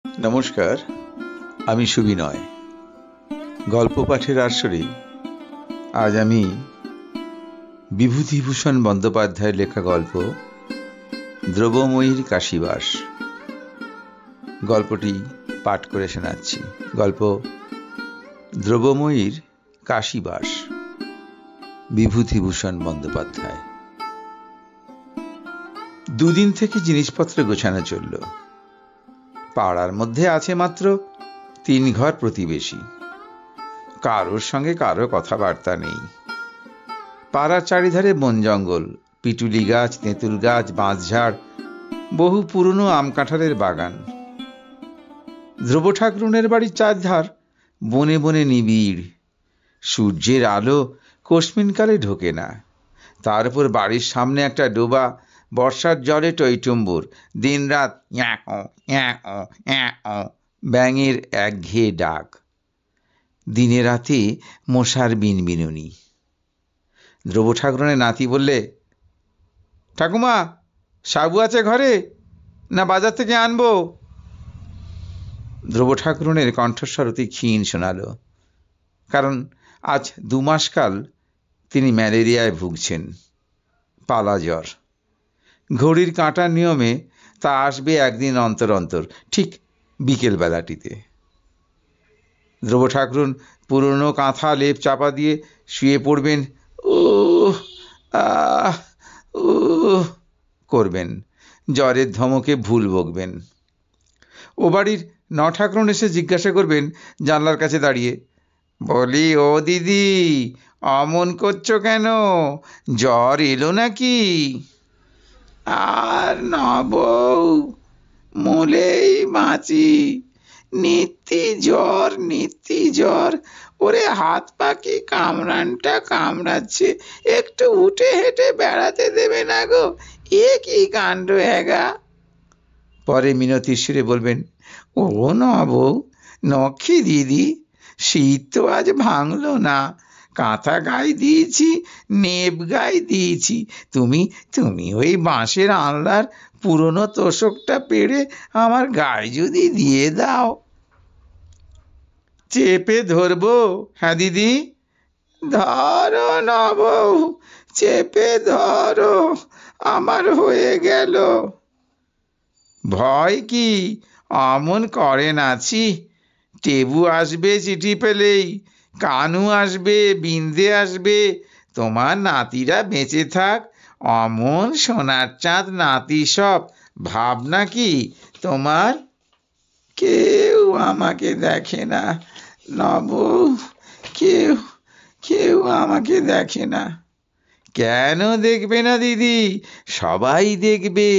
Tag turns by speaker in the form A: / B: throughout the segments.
A: নমস্কার, আমি সুবিনয়। গল্প পাঠের আসরে আজ আমি বিভূতিভূষণ বন্দ্যোপাধ্যায়ের লেখা গল্প দ্রব্যময়ীর কাশীবাস গল্পটি পাঠ করে শোনাচ্ছি। গল্প দ্রব্যময়ীর কাশীবাস, বিভূতিভূষণ বন্দ্যোপাধ্যায়। দুদিন থেকে জিনিসপত্র গোছানো চলল। পাড়ার মধ্যে আছে মাত্র 3 ঘর প্রতিবেশী। কারোর সঙ্গে কারো কথাবার্তা নেই। পাড়ার চারিধারে বন জঙ্গল, পিটুলি গাছ, তেঁতুল গাছ, বাঁশঝাড়, বহু পুরনো আম কাঁঠালের বাগান। ধ্রুব ঠাকরুনের বাড়ির চারধার বনে বনে নিবিড়। সূর্যের আলো কস্মিনকালে ঢোকে না। তার উপর বাড়ির সামনে একটা ডোবা, বর্ষার জলে টইটুম্বুর, দিনরাত ব্যাঙের একঘেয়ে ডাক, দিনে রাতে মশার বিনবিনুনি। ধ্রুব ঠাকরুনের নাতি বললে, ঠাকুমা, সাবু আছে ঘরে, না বাজার থেকে আনবো? ধ্রুব ঠাকরুনের কণ্ঠস্বর অতি ক্ষীণ শোনাল, কারণ আজ 2 মাস কাল তিনি ম্যালেরিয়ায় ভুগছেন, পালা জ্বর। ঘড়ির কাঁটার নিয়মে তা আসবে একদিন অন্তর অন্তর, ঠিক বিকেল বেলাটিতে। ধ্রুব ঠাকরুন পুরনো কাঁথা লেপ চাপা দিয়ে শুয়ে পড়বেন, করবেন, জ্বরের ধমকে ভুল বকবেন। ও বাড়ির ঠাকরুন এসে জিজ্ঞাসা করবেন জানলার কাছে দাঁড়িয়ে, বলি, ও দিদি, অমন করছো কেন? জ্বর এলো নাকি? আর না বউ, মলেই বাঁচি, নিত্যি জ্বর। ওরে হাত পাকি কামড়ানটা কামড়াচ্ছে, একটু উঠে হেঁটে বেড়াতে দেবে না গো? এ কি কাণ্ড হ্যাগা? পরে মিনতির সুরে বলবেন, ও না বউ, নক্ষী দিদি, শীত তো আজ ভাঙলো না। কাঁথা গায়ে দিয়েছি, নেপ গায়ে দিয়েছি। তুমি ওই বাঁশের আনলার পুরনো তোষকটা পেড়ে আমার গায়ে যদি দিয়ে দাও। চেপে ধরবো? হ্যাঁ দিদি। ধরো না বউ, চেপে ধরো, আমার হয়ে গেল। ভয় কি? অমন করেন আছি। টেবু আসবে চিঠি পেলেই, কানু আসবে, বিন্দে আসবে, তোমার নাতিরা বেঁচে থাক, অমন সোনার চাঁদ নাতি সব, ভাবনা কি তোমার? কেউ আমাকে দেখে না বউ, কেউ আমাকে দেখে না। কেন দেখবে না দিদি? সবাই দেখবে।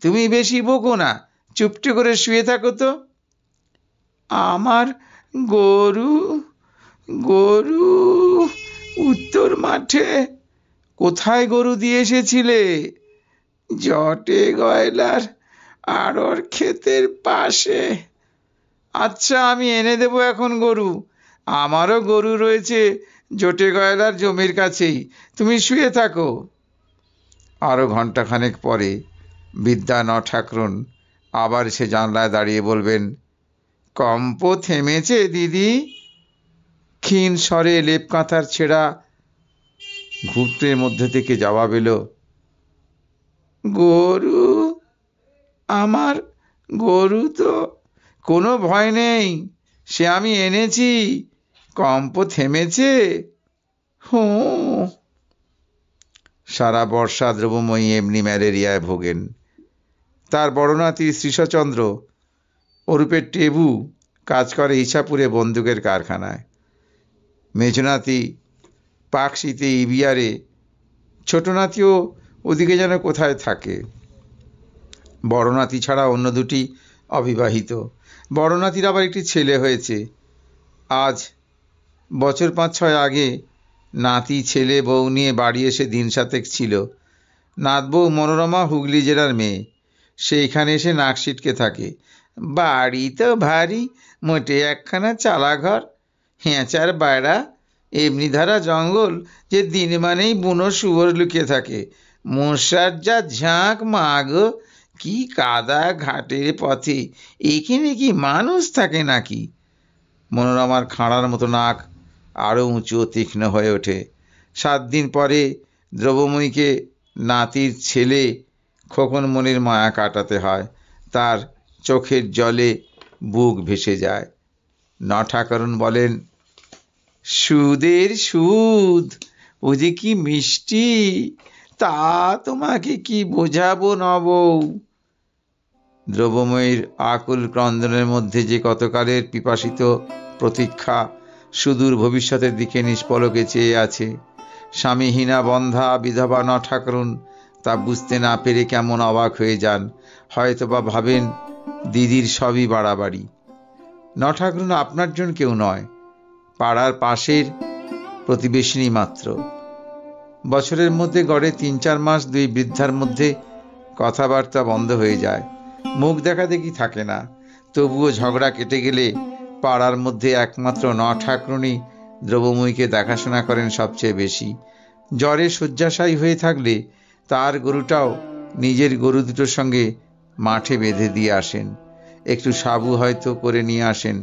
A: তুমি বেশি বকো না, চুপটি করে শুয়ে থাকো তো। আমার গরু উত্তর মাঠে। কোথায় গরু দিয়ে এসেছিলে? জটে গয়লার আড়র ক্ষেতের পাশে। আচ্ছা, আমি এনে দেবো এখন গরু। আমারও গরু রয়েছে জটে গয়লার জমির কাছেই, তুমি শুয়ে থাকো। আরো ঘণ্টাখানেক পরে বিদ্যা ঠাকরুন আবার সে জানলায় দাঁড়িয়ে বলবেন, কম্প থেমেছে দিদি? ক্ষীণ স্বরে লেপ কাঁথার ছেঁড়া ঘুঁটের মধ্যে থেকে জবাব এলো, গরু, আমার গরু তো। কোনো ভয় নেই, সে আমি এনেছি। কম্প থেমেছে। সারা বর্ষা দ্রব্যময়ী এমনি ম্যালেরিয়ায় ভোগেন। তার বড় নাতি শ্রীশচন্দ্র ওরূপে টেবু কাজ করে ইছাপুরে বন্দুকের কারখানায়। মেজনাতি পাকশিতে ইবিয়ারে, ছোট নাতিও ওদিকে যেন কোথায় থাকে। বড় নাতি ছাড়া অন্য দুটি অবিবাহিত। বড় নাতির আবার একটি ছেলে হয়েছে। আজ বছর 5-6 আগে নাতি ছেলে বউ নিয়ে বাড়ি এসে দিন 7 ছিল। নাতবউ মনোরমা হুগলি জেলার মেয়ে। সে এখানে এসে নাক সিটকে থাকে। বাড়ি তো ভারী, মোটে একখানা চালাঘর, হেঁচার বাইরা, এমনি ধারা জঙ্গল যে দিন মানেই বুনো শুয়োর লুকিয়ে থাকে। মশার যা ঝাঁক, মা গো, কি কাদা ঘাটের পথে, এখানে কি মানুষ থাকে নাকি? মনোরমার খাঁড়ার মতো নাক আরো উঁচু ও তীক্ষ্ণ হয়ে ওঠে। 7 দিন পরে দ্রব্যময়ীকে নাতির ছেলে খোকনমণির মায়া কাটাতে হয়। তার চোখের জলে বুক ভেসে যায়। নঠাকরুণ বলেন, সুদের সুদ, ও যে কি মিষ্টি, তা তোমাকে কি বোঝাবো নবৌ? দ্রব্যময়ীর আকুল ক্রন্দনের মধ্যে যে কতকালের পিপাসিত প্রতীক্ষা সুদূর ভবিষ্যতের দিকে নিষ্পলকে চেয়ে আছে, স্বামীহীনা বন্ধা বিধবা নঠাকরুণ তা বুঝতে না পেরে কেমন অবাক হয়ে যান। হয়তোবা ভাবেন দিদির সবই বাড়াবাড়ি। নঠাকরুণ আপনার জন কেউ নয়, পাড়ার পাশের প্রতিবেশিনী মাত্র। বছরের মধ্যে গড়ে 3-4 মাস দুই বৃদ্ধার মধ্যে কথাবার্তা বন্ধ হয়ে যায়, মুখ দেখা দেখি থাকে না। তবুও ঝগড়া কেটে গেলে পাড়ার মধ্যে একমাত্র নঠাকরুণই দ্রব্যময়ীকে দেখাশোনা করেন সবচেয়ে বেশি। জ্বরে শয্যাশায়ী হয়ে থাকলে তার গরুটাও নিজের গরু দুটোর সঙ্গে মাঠে বেঁধে দিয়ে আসেন। একটু সাবু হয়তো করে নিয়ে আসেন,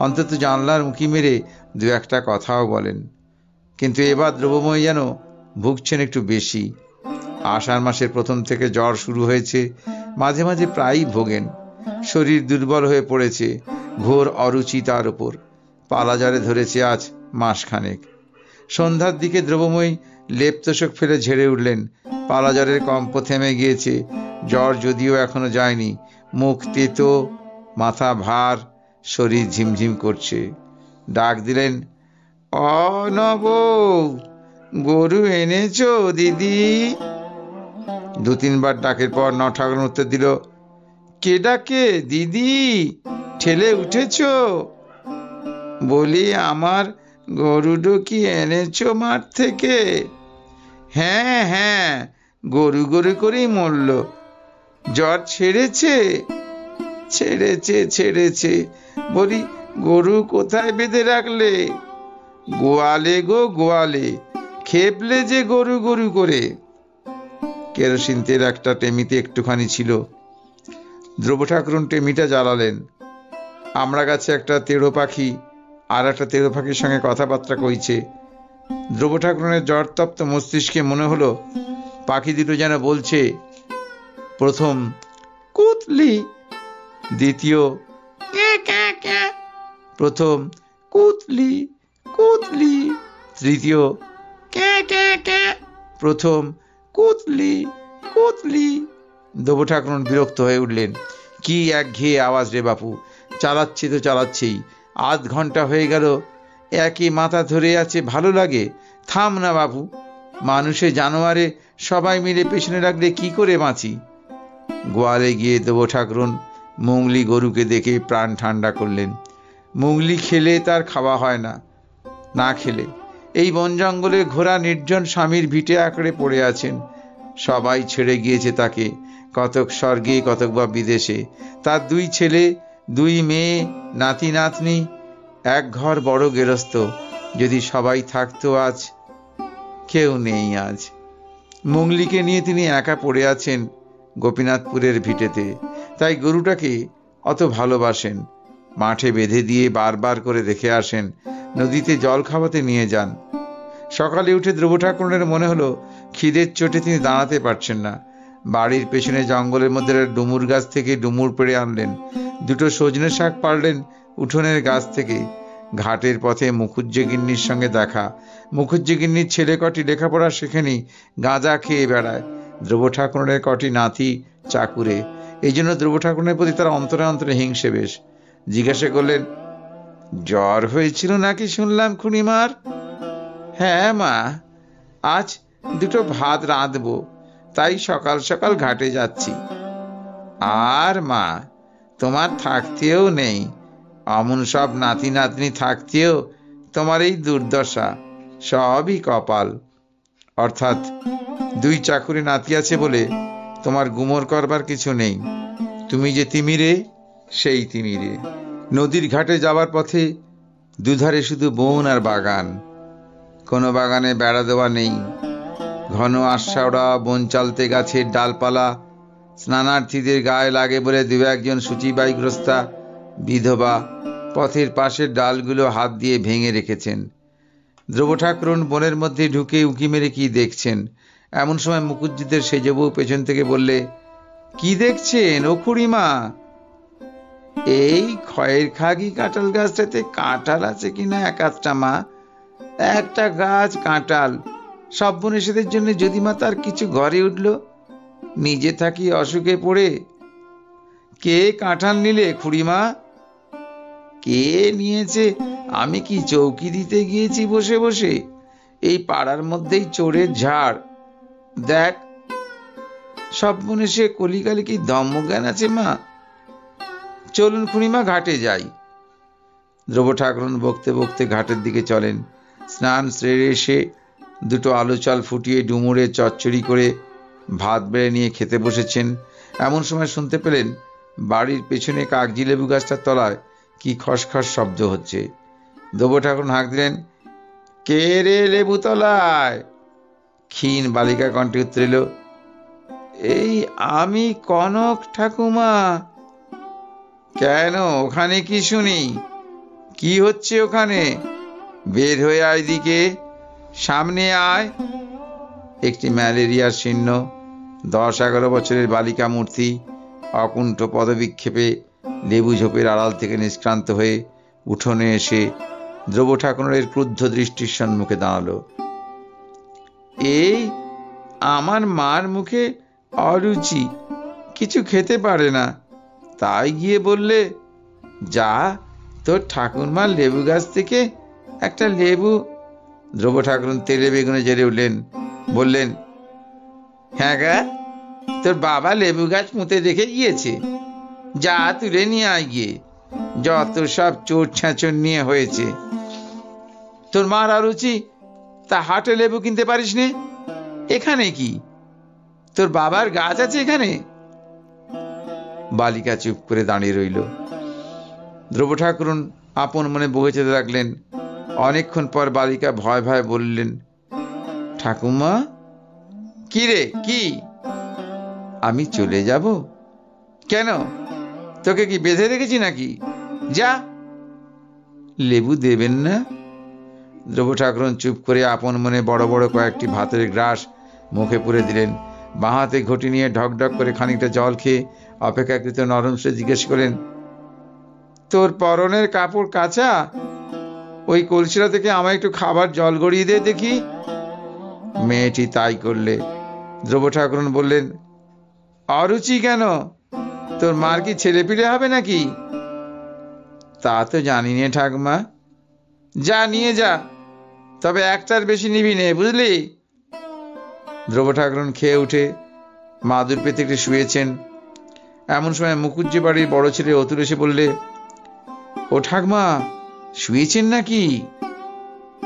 A: অন্তত জানলার উঁকি মেরে 2-1 কথাও বলেন। কিন্তু এবার দ্রব্যময়ী যেন ভুগছেন একটু বেশি। আষাঢ় মাসের প্রথম থেকে জ্বর শুরু হয়েছে, মাঝে মাঝে প্রায়ই ভোগেন। শরীর দুর্বল হয়ে পড়েছে, ঘোর অরুচি তার ওপর। পালাজ্বরে ধরেছে আজ মাসখানেক। সন্ধ্যার দিকে দ্রব্যময়ী লেপ তোষক ফেলে ঝেড়ে উঠলেন। পালাজ্বরের কম্প থেমে গিয়েছে, জ্বর যদিও এখনো যায়নি। মুখ তেতো, মাথা ভার, শরীর ঝিমঝিম করছে। ডাক দিলেন, নবৌ, গরু এনেছো দিদি? 2-3 বার ডাকের পর নঠাকরুণ উত্তর দিল, কে ডাকে দিদি? ঠেলে উঠেছ? বলি, আমার গরুডো কি এনেছো মাঠ থেকে? হ্যাঁ হ্যাঁ, গরু গরু করেই মরল। জ্বর ছেড়েছে? ছেড়েছে ছেড়েছে। বলি, গরু কোথায় বেঁধে রাখলে? গোয়ালে গো, গোয়ালে। খেপলে যে গরু গরু করে। কেরোসিন তেল একটা টেমিতে একটুখানি ছিল। দ্রব্যঠাকুরুন টেমিটা জ্বালালেন। আমরা গাছে একটা তেড়ো পাখি আর একটা তেড়ো পাখির সঙ্গে কথাবার্তা কইছে। দ্রব্যঠাকুরুনের জ্বরতপ্ত মস্তিষ্কে মনে হলো পাখি দুটো যেন বলছে, প্রথম কুতলি, দ্বিতীয় ক্যা ক্যা ক্যা। প্রথম কুতলি কুতলি, তৃতীয় ক্যা ক্যা ক্যা। প্রথম কুতলি কুতলি। দ্রব্যঠাকুরুন বিরক্ত হয়ে উঠলেন। কি একঘেয়ে আওয়াজ রে বাপু, চালাচ্ছি তো চালাচ্ছেই, 8 ঘন্টা হয়ে গেল একই মাথা ধরে আছে, ভালো লাগে? থাম না বাবু, মানুষে জানোয়ারে সবাই মিলে পেছনে রাখলে কি করে বাঁচি? গোয়ালে গিয়ে দ্রব্যঠাকুরুন মুংলি গরুকে দেখে প্রাণ ঠান্ডা করলেন। মুংলি খেলে তার খাওয়া হয় না, না খেলে এই বন জঙ্গলে ঘোরা নির্জন স্বামীর ভিটে আঁকড়ে পড়ে আছেন। সবাই ছেড়ে গিয়েছে তাকে, কতক স্বর্গে, কতক বা বিদেশে। তার 2 ছেলে, 2 মেয়ে, নাতি নাতনি, এক ঘর বড় গেরস্থ। যদি সবাই থাকতো আজ, কেউ নেই আজ। মুংলিকে নিয়ে তিনি একা পড়ে আছেন গোপীনাথপুরের ভিটেতে। তাই গরুটাকে অত ভালোবাসেন। মাঠে বেঁধে দিয়ে বারবার করে দেখে আসেন, নদীতে জল খাওয়াতে নিয়ে যান। সকালে উঠে দ্রব্যঠাকুরুনের মনে হলো খিদের চোটে তিনি দাঁড়াতে পারছেন না। বাড়ির পেছনে জঙ্গলের মধ্যে ডুমুর গাছ থেকে ডুমুর পেড়ে আনলেন। 2 সজনে শাক পারলেন উঠোনের গাছ থেকে। ঘাটের পথে মুখুজ্জেগিন্নির সঙ্গে দেখা। মুখুজ্জেগিন্নির ছেলে কটি লেখাপড়া শেখেনি, গাঁজা খেয়ে বেড়ায়। দ্রব্যঠাকুরুনের কটি নাতি চাকুরে। এই জন্য দ্রব্যঠাকুরুনের প্রতি তার অন্তরে অন্তরে হিংসে বেশ। জিজ্ঞাসা করলেন, জ্বর হয়েছিল নাকি শুনলাম খুড়িমার? হ্যাঁ মা, আজ 2 ভাত রাঁধবো, তাই সকাল সকাল ঘাটে যাচ্ছি। আর মা, তোমার থাকতেও নেই, অমন সব নাতি নাতনি থাকতেও তোমার এই দুর্দশা, সবই কপাল। অর্থাৎ 2 চাকুরে নাতি আছে বলে তোমার গুমর করবার কিছু নেই। তুমি যে তিমিরে, সেই তিমিরে। নদীর ঘাটে যাওয়ার পথে দুধারে শুধু বন আর বাগান। কোনো বাগানে বেড়া দেওয়া নেই। ঘন আশাওড়া বন চালতে গাছের ডালপালা স্নানার্থীদের গায়ে লাগে বলে দু একজন সূচিবাইগ্রস্তা বিধবা পথের পাশের ডালগুলো হাত দিয়ে ভেঙে রেখেছেন। ধ্রুব ঠাকুরুন বনের মধ্যে ঢুকে উঁকি মেরে কি দেখছেন। এমন সময় মুকুজ্জিদের সেজ বউ পেছন থেকে বললে, কি দেখছেন ও খুড়িমা? এই খয়ের খাগি কাঁঠাল গাছটাতে কাঁঠাল আছে কিনা এক আধটা মা। একটা গাছ কাঁঠাল, সব্বনেশীদের জন্য যদি মা তার কিছু ঘরে উঠল, নিজে থাকি অসুখে পড়ে। কে কাঁঠাল নিলে খুড়িমা? কে নিয়েছে? আমি কি চৌকি দিতে গিয়েছি বসে বসে? এই পাড়ার মধ্যেই চোরের ঝাড়। দেখ সব্বনেশে কলিকালে কি ধম্মজ্ঞান আছে মা? চলুন খুড়িমা, ঘাটে যাই। ধ্রুব ঠাকুরুন বকতে বকতে ঘাটের দিকে চলেন। স্নান সেরে এসে দুটো আলু চাল ফুটিয়ে ডুমুরে চচ্চড়ি করে ভাত বেড়ে নিয়ে খেতে বসেছেন। এমন সময় শুনতে পেলেন বাড়ির পেছনে কাগজি লেবু গাছটার তলায় কি খসখস শব্দ হচ্ছে। ধ্রুব ঠাকুরুন হাঁক দিলেন, কে রে লেবু তলায়? ক্ষীণ বালিকা কণ্ঠে উত্তর এলো, এই আমি কনক ঠাকুমা। কেন, ওখানে কি শুনি? কি হচ্ছে ওখানে? বের হয়ে আয় দিকে, সামনে আয়। একটি ম্যালেরিয়ার শীর্ণ 10-11 বছরের বালিকা মূর্তি অকুণ্ঠ পদবিক্ষেপে লেবু ঝোপের আড়াল থেকে নিষ্ক্রান্ত হয়ে উঠোনে এসে ধ্রুব ঠাকুরের ক্রুদ্ধ দৃষ্টির সম্মুখে দাঁড়ালো। এই আমার মার মুখে অরুচি, কিছু খেতে পারে না, তাই গিয়ে বললে যা তোর ঠাকুরমার লেবু গাছ থেকে একটা লেবু। ধ্রুব ঠাকুরুন তেলে বেগুনে জেরে উঠলেন, বললেন, হ্যাঁ গা, তোর বাবা লেবু গাছ পুঁতে রেখে গিয়েছে, যা তুলে নিয়ে আয় গিয়ে। যত সব চোর ছ্যাঁচর নিয়ে হয়েছে। তোর মার অরুচি, তা হাটে লেবু কিনতে পারিস নে? এখানে কি তোর বাবার গাছ আছে এখানে? বালিকা চুপ করে দাঁড়িয়ে রইল। ধ্রুব ঠাকুরুন আপন মনে বকে যেতে লাগলেন। অনেকক্ষণ পর বালিকা ভয় ভয় বললেন, ঠাকুমা। কি রে, কি? আমি চলে যাব? কেন, তোকে কি বেঁধে রেখেছি নাকি? যা। লেবু দেবেন না? ধ্রুব ঠাকুরুন চুপ করে আপন মনে বড় বড় কয়েকটি ভাতের গ্রাস মুখে পুরে দিলেন। বাঁ হাতে ঘটি নিয়ে ঢকঢক করে খানিকটা জল খেয়ে অপেক্ষাকৃত নরম সে জিজ্ঞেস করেন, তোর পরনের কাপড় কাঁচা? ওই কলসিটা থেকে আমায় একটু খাবার জল গড়িয়ে দে দেখি। মেয়েটি তাই করলে। ধ্রুব ঠাকুরুন বললেন, অরুচি কেন? তোর মার কি ছেলে পিলে হবে নাকি? তা তো জানি নে ঠাকুমা। যা নিয়ে যা, তবে একটার বেশি নিবি নে, বুঝলি? ধ্রুব ঠাকুরুন খেয়ে উঠে মাদুর পেতে একটু শুয়েছেন। এমন সময় মুকুজ্জি বাড়ির বড় ছেলে অতুল এসে বললে, ও ঠাকুমা, শুয়েছেন নাকি?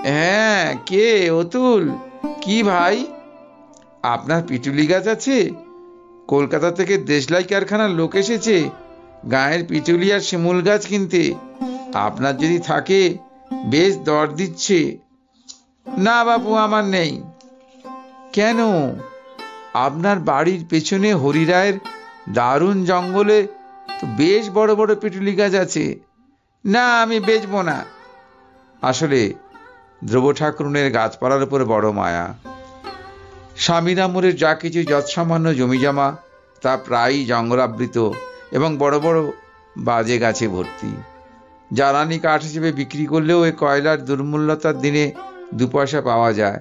A: হ্যাঁ, কে? অতুল। কি ভাই? আপনার পিটুলি গাছ আছে? কলকাতা থেকে দেশলাই কারখানার লোক এসেছে গায়ের পিটুলি আর শিমুল গাছ কিনতে। আপনার যদি থাকে বেশ দর দিচ্ছে। না বাপু, আমার নেই। কেন? আপনার বাড়ির পেছনে হরিরায়ের দারুণ জঙ্গলে তো বেশ বড় বড় পিটুলি গাছ আছে। না, আমি বেচবো না। আসলে ধ্রুব ঠাকুরুনের গাছপালার উপর বড় মায়া। স্বামীর আমলের যা কিছু যৎসামান্য জমিজমা তা প্রায়ই জঙ্গলাবৃত এবং বড় বড় বাজে গাছে ভর্তি। জ্বালানি কাঠ হিসেবে বিক্রি করলেও ওই কয়লার দুর্মূল্যতার দিনে 2 পয়সা পাওয়া যায়,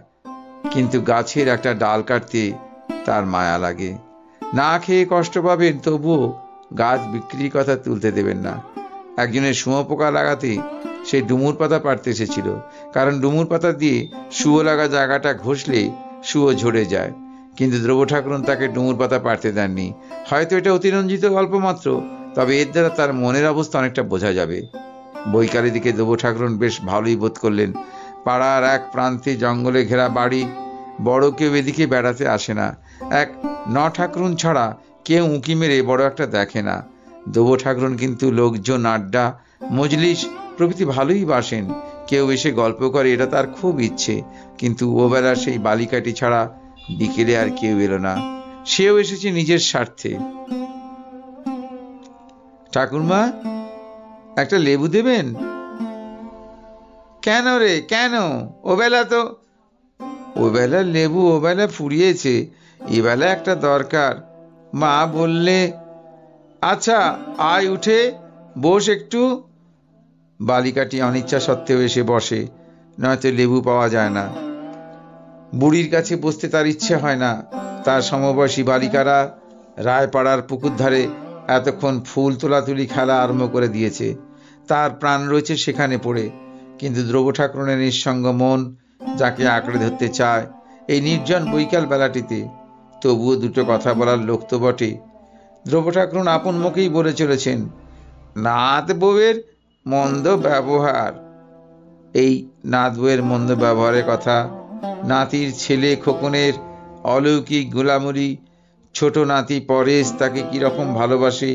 A: কিন্তু গাছের একটা ডাল কাটতে তার মায়া লাগে। না খেয়ে কষ্ট পাবেন, তবুও গাছ বিক্রির কথা তুলতে দেবেন না। একজনের শুঁয়োপোকা লাগাতে সে ডুমুর পাতা পাড়তে এসেছিল, কারণ ডুমুর পাতা দিয়ে শুঁয়ো লাগা জায়গাটা ঘষলে শুঁয়ো ঝরে যায়। কিন্তু ধ্রুব ঠাকুরুন তাকে ডুমুর পাতা পাড়তে দেননি। হয়তো এটা অতিরঞ্জিত গল্প মাত্র, তবে এর দ্বারা তার মনের অবস্থা অনেকটা বোঝা যাবে। বৈকালের দিকে ধ্রুব ঠাকুরুন বেশ ভালোই বোধ করলেন। পাড়ার এক প্রান্তে জঙ্গলে ঘেরা বাড়ি, বড় কেউ এদিকে বেড়াতে আসে না। এক ঠাকুরুন ছাড়া কেউ উঁকি মেরে বড় একটা দেখে না। ধ্রুব ঠাকুরুন কিন্তু লোকজন, আড্ডা, মজলিস প্রভৃতি ভালোই বাসেন। কেউ এসে গল্প করে, এটা তার খুব ইচ্ছে। কিন্তু ওবেলা সেই বালিকাটি ছাড়া বিকেলে আর কেউ এলো না। সেও এসেছে নিজের স্বার্থে। ঠাকুরমা, একটা লেবু দেবেন? কেন রে, কেন? ওবেলা লেবু ওবেলা ফুরিয়েছে, এবেলা একটা দরকার। মা বললে। আচ্ছা, আয়, উঠে বস একটু। বালিকাটি অনিচ্ছা সত্ত্বেও এসে বসে, নয়তো লেবু পাওয়া যায় না। বুড়ির কাছে বসতে তার ইচ্ছে হয় না। তার সমবয়সী বালিকারা রায়পাড়ার পুকুর ধারে এতক্ষণ ফুল তোলাতুলি খেলা আরম্ভ করে দিয়েছে। তার প্রাণ রয়েছে সেখানে পড়ে। কিন্তু দ্রব্য ঠাকুরনের নিঃসঙ্গ মন যাকে আঁকড়ে ধরতে চায় এই নির্জন বৈকাল বেলাটিতে, তবুও দুটো কথা বলার লোক তো বটে। দ্রব্য ঠাকুরন আপন মুখেই বলে চলেছেন, নাথ বউয়ের মন্দ ব্যবহার। এই নাথ বউয়ের মন্দ ব্যবহারের কথা, নাতির ছেলে খোকনের অলৌকিক গোলামুরি, ছোট নাতি পরেশ তাকে কিরকম ভালোবাসে,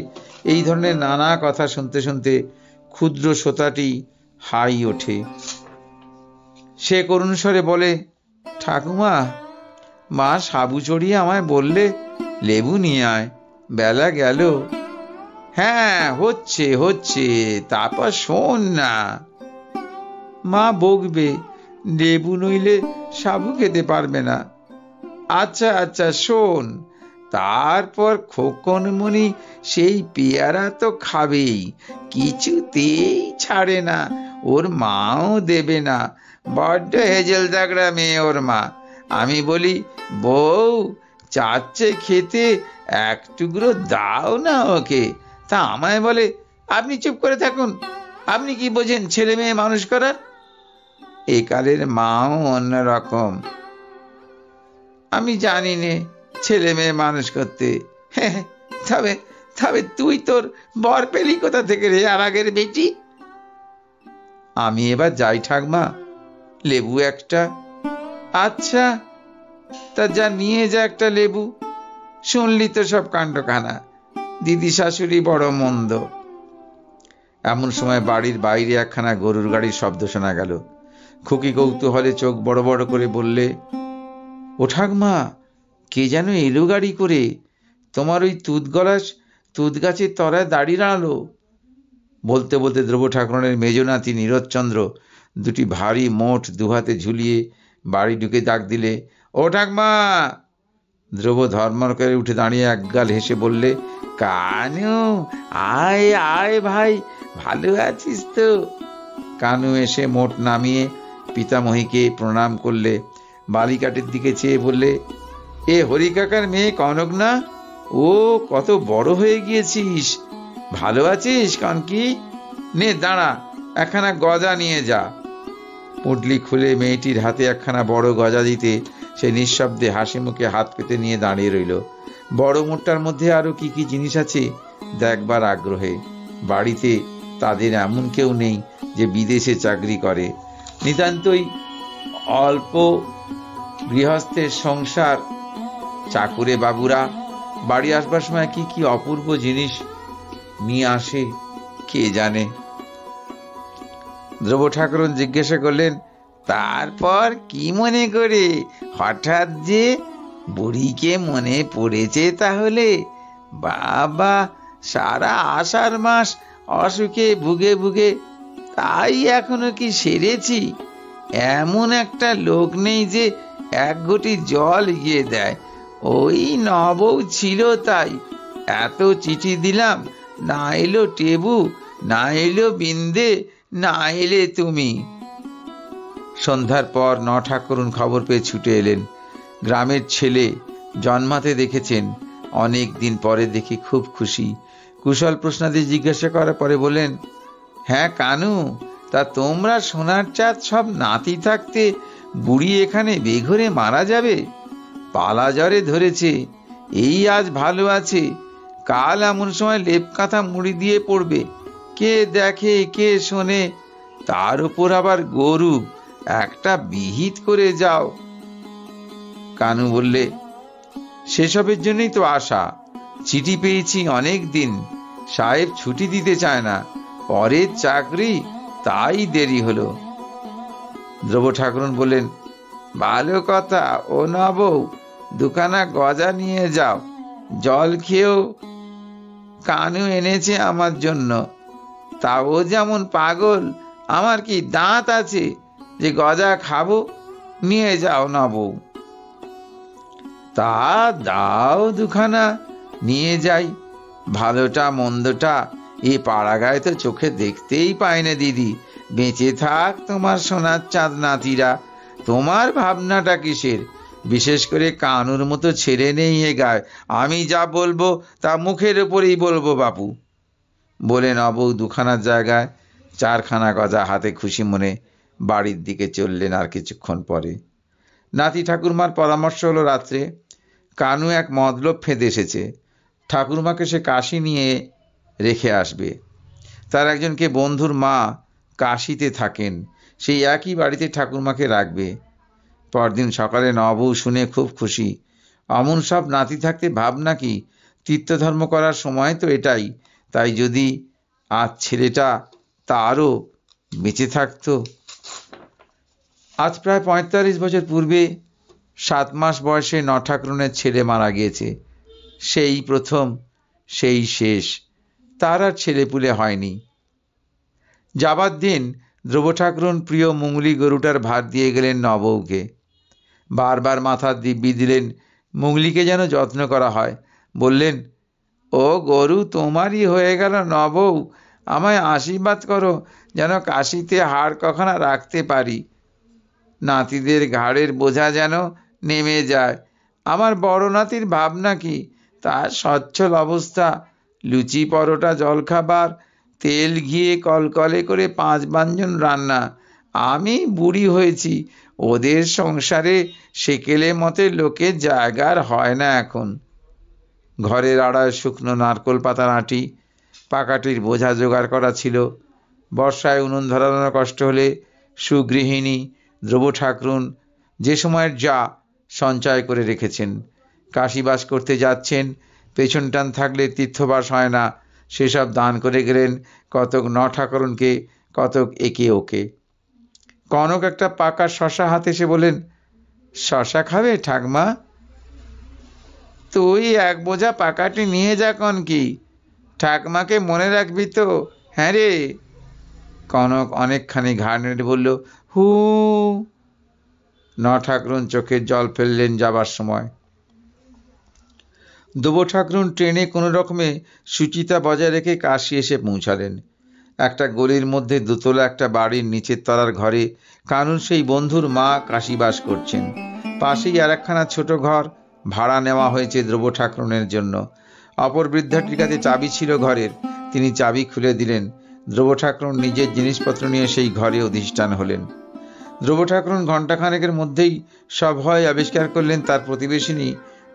A: এই ধরনের নানা কথা শুনতে শুনতে ক্ষুদ্র শ্রোতাটি হাই ওঠে। সে করুণ স্বরে বলে, ঠাকুমা, মা সাবু চড়িয়ে আমায় বললে লেবু নিয়ে আয়, বেলা গেল। হ্যাঁ, হচ্ছে হচ্ছে, তারপর শোন না। মা বকবে, লেবু নইলে সাবু খেতে পারবে না। আচ্ছা আচ্ছা, শোন। তারপর খোকনমণি সেই পেয়ারা তো খাবেই, কিছুতেই ছাড়ে না, ওর মাও দেবে না। বড্ড হেজেল দাগড়া মেয়ে ওর মা। আমি বলি, বউ চাচ্ছে খেতে, এক টুকরো দাও না ওকে। তা আমায় বলে, আপনি চুপ করে থাকুন, আপনি কি বোঝেন ছেলে মেয়ে মানুষ করার? একালের মাও অন্যরকম। আমি জানি নে ছেলে মেয়ে মানুষ করতে। তবে তবে তুই তোর বর পেলি কোথা থেকে রে, আর আগের বেটি? আমি এবার যাই ঠাকমা, লেবু একটা। আচ্ছা, তা যা নিয়ে যা একটা লেবু। শুনলি তো সব কাণ্ডখানা, দিদি শাশুড়ি বড় মন্দ। এমন সময় বাড়ির বাইরে একখানা গরুর গাড়ির শব্দ শোনা গেল। খুকি কৌতূহলে চোখ বড় বড় করে বললে, ও ঠাকমা, কে যেন এলো গাড়ি করে, তোমার ওই তুত গাছের তলায় দাঁড়িয়ে দাঁড়ালো। বলতে বলতে দ্রব্য ঠাকুরনের মেজ নাতি নীরদচন্দ্র দুটি ভারী মোট দুহাতে ঝুলিয়ে বাড়ি ঢুকে ডাক দিলে, ও ঠাকমা। দ্রব্য ধর্মর করে উঠে দাঁড়িয়ে একগাল হেসে বললে, কানু, আয় আয় ভাই, ভালো আছিস তো? কানু এসে মোট নামিয়ে পিতামহীকে প্রণাম করলে। বালিকাটির দিকে চেয়ে বললে, এ হরি কাকার মেয়ে কনক না? ও কত বড় হয়ে গিয়েছিস, ভালো আছিস কনকি? নে দাঁড়া, একখানা গজা নিয়ে যা। পুঁটলি খুলে মেয়েটির হাতে একখানা বড় গজা দিতে সে নিঃশব্দে হাসি মুখে হাত পেতে নিয়ে দাঁড়িয়ে রইল। বড় মুঠটার মধ্যে আরো কি কি জিনিস আছে দেখবার আগ্রহে। বাড়িতে তাদের এমন কেউ নেই যে বিদেশে চাকরি করে। নিতান্তই অল্প গৃহস্থের সংসার। চাকুরে বাবুরা বাড়ি আসবার সময় কি কি অপূর্ব জিনিস নিয়ে আসে কে জানে। দ্রব্য ঠাকুরন জিজ্ঞাসা করলেন, তারপর কি মনে করে হঠাৎ যে বুড়িকে মনে পড়েছে তাহলে? বাবা, সারা আষাঢ় মাস অসুখে ভুগে ভুগে, তাই এখনো কি সেরেছি? এমন একটা লোক নেই যে এক ঘটি জল গিয়ে দেয়। ওই নবউ ছিল তাই এত চিঠি দিলাম, না এলো টেবু, না এলো বিন্দে, না এলে তুমি। সন্ধ্যার পর ঠাকুরন খবর পেয়ে ছুটে এলেন। গ্রামের ছেলে জন্মাতে দেখেছেন, অনেক দিন পরে দেখে খুব খুশি। কুশল প্রশ্নাদি জিজ্ঞাসা করার পরে বলেন, হ্যাঁ কানু, তা তোমরা সোনার চাঁদ সব নাতি থাকতে বুড়ি এখানে বেঘরে মারা যাবে? পালা জ্বরে ধরেছে, এই আজ ভালো আছে, কাল এমন সময় লেপ কাঁথা মুড়ি দিয়ে পড়বে। কে দেখে কে শোনে, তার উপর আবার গরু, একটা বিহিত করে যাও। কানু বললে, সেসবের জন্যই তো আশা। চিঠি পেয়েছি অনেক দিন, সাহেব ছুটি দিতে চায় না, পরের চাকরি, তাই দেরি হলো। দ্রব্য ঠাকুরন বললেন, ভালো কথা ও নবৌ, দুখানা গজা নিয়ে যাও। জল খেয়েও কানু এনেছে আমার জন্য। তাও যেমন পাগল, আমার কি দাঁত আছে যে গজা খাবো? নিয়ে যাও না বউ। তা দাও দুখানা, নিয়ে যাই। ভালোটা মন্দটা এ পাড়াগায় তো চোখে দেখতেই পায় না দিদি। বেঁচে থাক তোমার সোনার চাঁদ নাতিরা। তোমার ভাবনাটা কিসের? বিশেষ করে কানুর মতো ছেড়ে নেই এ গায়ে। আমি যা বলবো তা মুখের ওপরেই বলবো বাপু। বলে নবউ দুখানার জায়গায় চারখানা গজা হাতে খুশি মনে বাড়ির দিকে চললেন। আর কিছুক্ষণ পরে নাতি ঠাকুরমার পরামর্শ হলো রাত্রে কানু এক মতলব ফেঁদে এসেছে। ঠাকুরমাকে সে কাশি নিয়ে রেখে আসবে। তার একজনকে বন্ধুর মা কাশিতে থাকেন, সেই একই বাড়িতে ঠাকুরমাকে রাখবে। পরদিন সকালে নবউ শুনে খুব খুশি। অমন সব নাতি থাকতে ভাবনা কি, তীর্থধর্ম করার সময় তো এটাই। তাই যদি আজ ছেলেটা তারও বেঁচে থাকতো। আজ প্রায় ৪৫ বছর পূর্বে ৭ মাস বয়সে নঠাকুরনের ছেলে মারা গিয়েছে। সেই প্রথম, সেই শেষ। তার আর ছেলেপুলে হয়নি। যাবার দিন ধ্রুব ঠাকুরন প্রিয় মুঙ্গলি গরুটার ভার দিয়ে গেলেন নবউকে। বারবার মাথার দিব্যি দিলেন মুঙ্গলিকে যেন যত্ন করা হয়। বললেন, ও গরু তোমারই হয়ে গেল নবউ, আমায় আশীর্বাদ করো যেন কাশিতে হাড় কখনা রাখতে পারি। নাতিদের ঘাড়ের বোঝা যেন নেমে যায়। আমার বড় নাতির ভাবনা কি, তার সচ্ছল অবস্থা, লুচি পরোটা জলখাবার, তেল ঘিয়ে কলকলে করে ৫ ব্যঞ্জন রান্না। আমি বুড়ি হয়েছি, ওদের সংসারে সেকেলে মতে লোকের জায়গার হয় না এখন। ঘরের আড়ায় শুকনো নারকোল পাতার আঁটি, পাকাটির বোঝা জোগাড় করা ছিল। বর্ষায় উনুন ধরানোর কষ্ট হলে সুগৃহিণী ধ্রুব ঠাকুরন যে সময়ের যা সঞ্চয় করে রেখেছেন। কাশিবাস করতে যাচ্ছেন, পেছন টান থাকলে তীর্থবাস হয় না, সেসব দান করে গেলেন কতক নঠাকুরনকে, কতক একে ওকে। কনক একটা পাকা শশা হাতে এসে বলেন, শশা খাবে ঠাকমা? তুই এক বোঝা পাকাটি নিয়ে যা কন কি, ঠাকমাকে মনে রাখবি তো? হ্যাঁ রে। কনক অনেকখানি ঘাড় নেড়ে বলল, হু। নঠাকুরন চোখের জল ফেললেন যাবার সময়। ধ্রুব ঠাকুরন ট্রেনে কোনো রকমে সুচিতা বজায় রেখে কাশি এসে পৌঁছালেন। একটা গলির মধ্যে দোতলা একটা বাড়ির নিচের তলার ঘরে কানুর সেই বন্ধুর মা কাশিবাস করছেন। পাশেই আর একখানা ছোট ঘর ভাড়া নেওয়া হয়েছে ধ্রুব ঠাকুরনের জন্য। অপর বৃদ্ধাটির কাছে চাবি ছিল ঘরের, তিনি চাবি খুলে দিলেন। ধ্রুব ঠাকুরন নিজের জিনিসপত্র নিয়ে সেই ঘরে অধিষ্ঠান হলেন। ধ্রুব ঠাকুরন ঘণ্টাখানেকের মধ্যেই সভয় আবিষ্কার করলেন তার প্রতিবেশিনী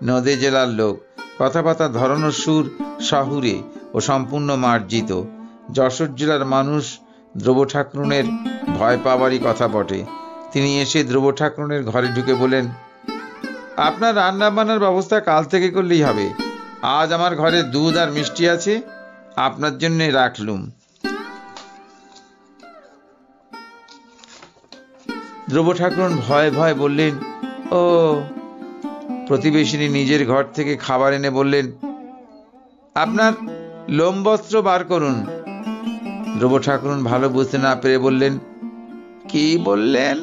A: নদে জেলার লোক। কথাবার্তার ধরন ও সুর শহুরে ও সম্পূর্ণ মার্জিত। যশোর জেলার মানুষ ধ্রুব ঠাকুরনের ভয় পাওয়ারই কথা বটে। তিনি এসে ধ্রুব ঠাকুরনের ঘরে ঢুকে বলেন, আপনার রান্না বান্নার ব্যবস্থা কাল থেকে করলেই হবে। আজ আমার ঘরে দুধ আর মিষ্টি আছে, আপনার জন্য রাখলুম। ধ্রুব ঠাকুরন ভয়ে ভয়ে বললেন, ও। প্রতিবেশিনী নিজের ঘর থেকে খাবার এনে বললেন, আপনার লোমবস্ত্র বার করুন। ধ্রুব ঠাকুরন ভালো বুঝতে না পেরে বললেন, কি বললেন?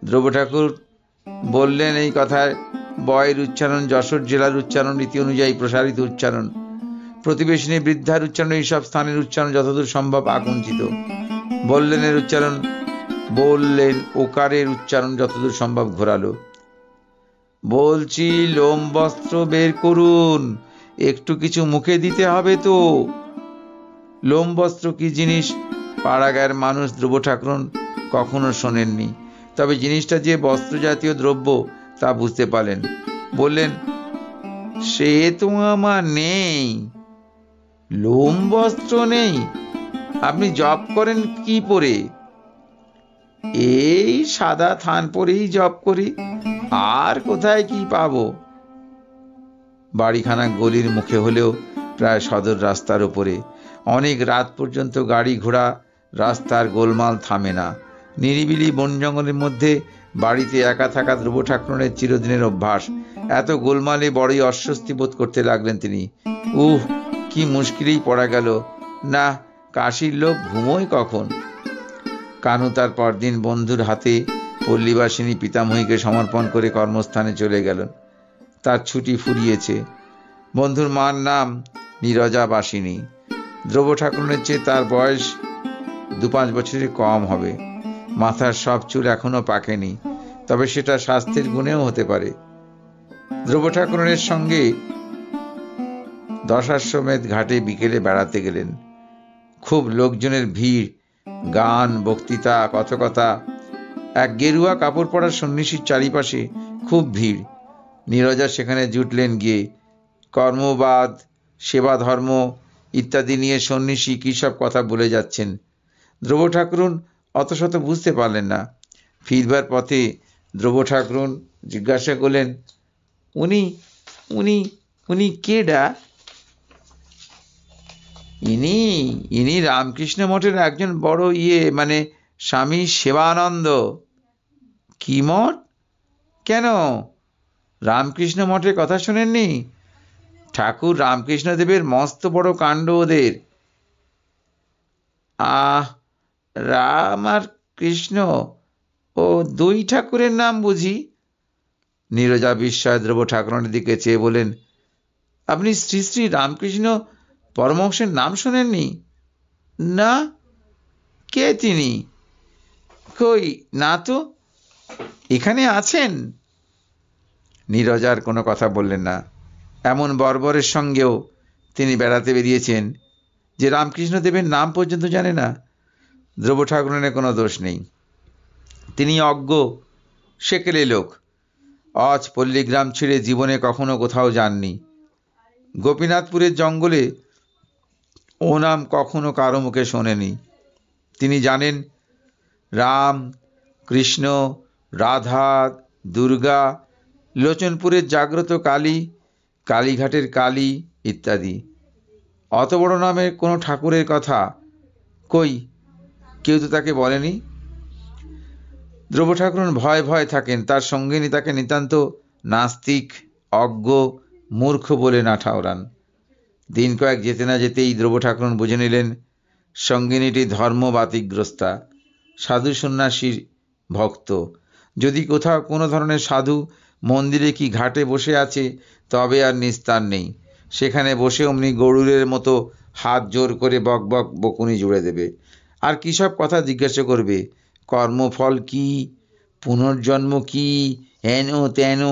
A: ধ্রুব ঠাকুর বললেন, এই কথায় বয়ের উচ্চারণ যশোর জেলার উচ্চারণ রীতি অনুযায়ী প্রসারিত উচ্চারণ। প্রতিবেশিনী বৃদ্ধার উচ্চারণ এইসব স্থানের উচ্চারণ যতদূর সম্ভব আকুঞ্চিত। বললেনের উচ্চারণ বললেন, ওকারের উচ্চারণ যতদূর সম্ভব ঘোরালো। বলছি লোম বস্ত্র বের করুন, একটু কিছু মুখে দিতে হবে তো। লোম বস্ত্র কি জিনিস পাড়াগাঁয়ের মানুষ ধ্রুব ঠাকুরন কখনো শোনেননি, তবে জিনিসটা যে বস্ত্র জাতীয় দ্রব্য তা বুঝতে পারলেন। বললেন, সে তো আমার নেই, লোম বস্ত্র নেই। আপনি জপ করেন কি পরে? এই সাদা থান পরেই জপ করি, আর কোথায় কি পাবো? বাড়িখানা গলির মুখে হলেও প্রায় সদর রাস্তার উপরে। অনেক রাত পর্যন্ত গাড়ি ঘোড়া রাস্তার গোলমাল থামে না। নিরিবিলি বন জঙ্গলের মধ্যে বাড়িতে একা থাকা ধ্রুব ঠাকুরনের চিরদিনের অভ্যাস। এত গোলমালে বড়ই অস্বস্তি বোধ করতে লাগলেন তিনি। কি মুশকিলেই পড়া গেল। না, কাশির লোক ঘুমোয় কখন? কানু তার পরদিন বন্ধুর হাতে পল্লীবাসিনী পিতামহীকে সমর্পণ করে কর্মস্থানে চলে গেলেন। তার ছুটি ফুরিয়েছে। বন্ধুর মার নাম নীরজা বাসিনী। ধ্রুব ঠাকুরনের চেয়ে তার বয়স 2-5 বছরের কম হবে। মাথার সব চুল এখনো পাকেনি, তবে সেটা স্বাস্থ্যের গুণেও হতে পারে। ধ্রুব ঠাকুরনের সঙ্গে দশাশ্বমেধ ঘাটে বিকেলে বেড়াতে গেলেন। খুব লোকজনের ভিড়, গান, বক্তৃতা, কথকতা। এক গেরুয়া কাপড় পরা সন্ন্যাসীর চারিপাশে খুব ভিড়। নীরজা সেখানে জুটলেন গিয়ে। কর্মবাদ, সেবা ধর্ম ইত্যাদি নিয়ে সন্ন্যাসী কী সব কথা বলে যাচ্ছেন। ধ্রুব ঠাকুরন অত শত বুঝতে পারলেন না। ফিরবার পথে ধ্রুব ঠাকুরন জিজ্ঞাসা করলেন, উনি উনি উনি কেডা? ইনি রামকৃষ্ণ মঠের একজন বড় স্বামী সেবানন্দ। কি মঠ? কেন, রামকৃষ্ণ মঠের কথা শোনেননি? ঠাকুর রামকৃষ্ণদেবের মস্ত বড় কাণ্ড ওদের। রাম আর কৃষ্ণ, ও 2 ঠাকুরের নাম বুঝি? নীরজা বিস্ময় ধ্রুব ঠাকুরের দিকে চেয়ে বলেন, আপনি শ্রী শ্রী রামকৃষ্ণ পরমহংসের নাম শোনেননি? না। কে তিনি? কই না তো, এখানে আছেন? নীরজার কোনো কথা বললেন না। এমন বর্বরের সঙ্গেও তিনি বেড়াতে বেরিয়েছেন যে রামকৃষ্ণদেবের নাম পর্যন্ত জানে না। ধ্রুব ঠাকুরের কোনো দোষ নেই, তিনি অজ্ঞ, সেকেলে লোক। আজ পল্লীগ্রাম ছেড়ে জীবনে কখনো কোথাও যাননি। গোপীনাথপুরের জঙ্গলে ও নাম কখনো কারো মুখে শোনেনি। তিনি জানেন রাম, কৃষ্ণ, রাধা, দুর্গা, লোচনপুরের জাগ্রত কালী, কালীঘাটের কালী ইত্যাদি। অত বড় নামের কোনো ঠাকুরের কথা কই কেউ তো তাকে বলেনি। ধ্রুব ঠাকুরন ভয় ভয় থাকেন। তার সঙ্গিনী তাকে নিতান্ত নাস্তিক, অজ্ঞ, মূর্খ বলে না ঠাওরান। দিন কয়েক যেতে না যেতেই ধ্রুব ঠাকুরন বুঝে নিলেন সঙ্গিনীটি ধর্ম বাতিগ্রস্তা, সাধু সন্ন্যাসীর ভক্ত। যদি কোথাও কোনো ধরনের সাধু মন্দিরে কি ঘাটে বসে আছে, তবে আর নিস্তার নেই। সেখানে বসে অমনি গরুরের মতো হাত জোর করে বক বক বকুনি জুড়ে দেবে। আর কী সব কথা জিজ্ঞাসা করবে, কর্মফল কি, পুনর্জন্ম কি, হেন তেন।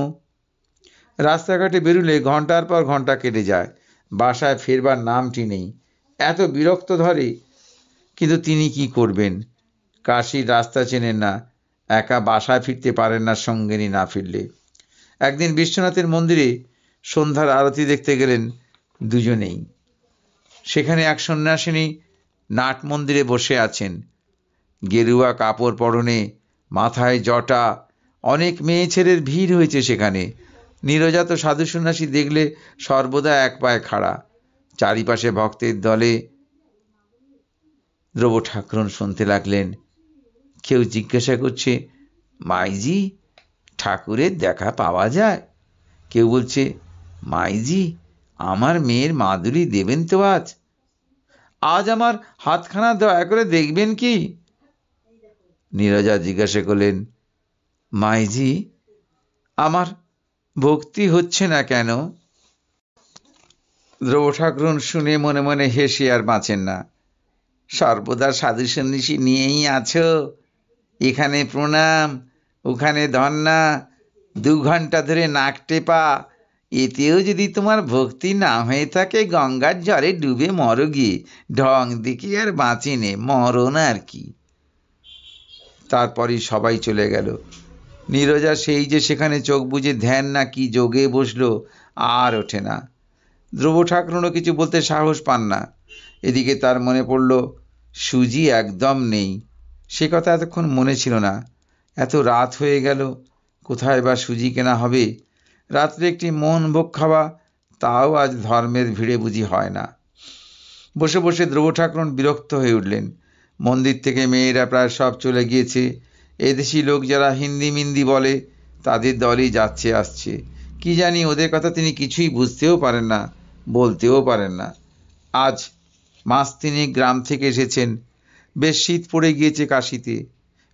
A: রাস্তাঘাটে বেরুলে ঘন্টার পর ঘন্টা কেটে যায়, বাসায় ফেরবার নামটি নেই। এত বিরক্ত ধরে, কিন্তু তিনি কি করবেন? কাশির রাস্তা চেনেন না, একা বাসায় ফিরতে পারেন না সঙ্গিনী না ফিরলে। একদিন বিশ্বনাথের মন্দিরে সন্ধ্যার আরতি দেখতে গেলেন দুজনেই। সেখানে এক সন্ন্যাসিনী নাট মন্দিরে বসে আছেন, গেরুয়া কাপড় পরনে, মাথায় জটা। অনেক মেয়ে ছেলের ভিড় হয়েছে সেখানে। নীরজা তো সাধু সন্ন্যাসী দেখলে সর্বদা এক পায়ে খাড়া, চারিপাশে ভক্তের দলে। ধ্রুব ঠাকুরন শুনতে লাগলেন, কেউ জিজ্ঞাসা করছে, মাইজি ঠাকুরের দেখা পাওয়া যায়? কেউ বলছে, মাইজি আমার মেয়ের মাদুলি দেবেন তো আজ? আজ আমার হাতখানা দয়া করে দেখবেন কি? নীরজা জিজ্ঞাসা করলেন, মাইজি আমার ভক্তি হচ্ছে না কেন? ধ্রুব ঠাকুরন শুনে মনে মনে হেসে আর বাঁচেন না। সর্বদা সাধু সন্ন্যাসী নিয়েই আছো, এখানে প্রণাম, ওখানে ধন্না, 2 ঘন্টা ধরে নাক টেপা, এতেও যদি তোমার ভক্তি না হয়ে থাকে, গঙ্গার জলে ডুবে মরো গিয়ে, ঢং দেখে আর বাঁচেনে, মরো না আর কি। তারপরই সবাই চলে গেল। নীরজা সেই যে সেখানে চোখ বুজে ধ্যান না কি যোগে বসলো, আর ওঠে না। ধ্রুব ঠাকুরনও কিছু বলতে সাহস পান না। এদিকে তার মনে পড়ল সুজি একদম নেই। সে কথা এতক্ষণ মনে ছিল না। এত রাত হয়ে গেল, কোথায় বা সুজি কেনা হবে? রাত্রে একটি মন ভোগ খাওয়া, তাও আজ ধর্মের ভিড়ে বুঝি হয় না। বসে বসে ধ্রুব ঠাকুরন বিরক্ত হয়ে উঠলেন। মন্দির থেকে মেয়েরা প্রায় সব চলে গিয়েছে। এদেশি লোক যারা হিন্দি মিন্দি বলে তাদের দলই যাচ্ছে আসছে। কি জানি ওদের কথা তিনি কিছুই বুঝতেও পারেন না, বলতেও পারেন না। আজ মাস তিনেক গ্রাম থেকে এসেছেন। বেশ শীত পড়ে গিয়েছে কাশিতে।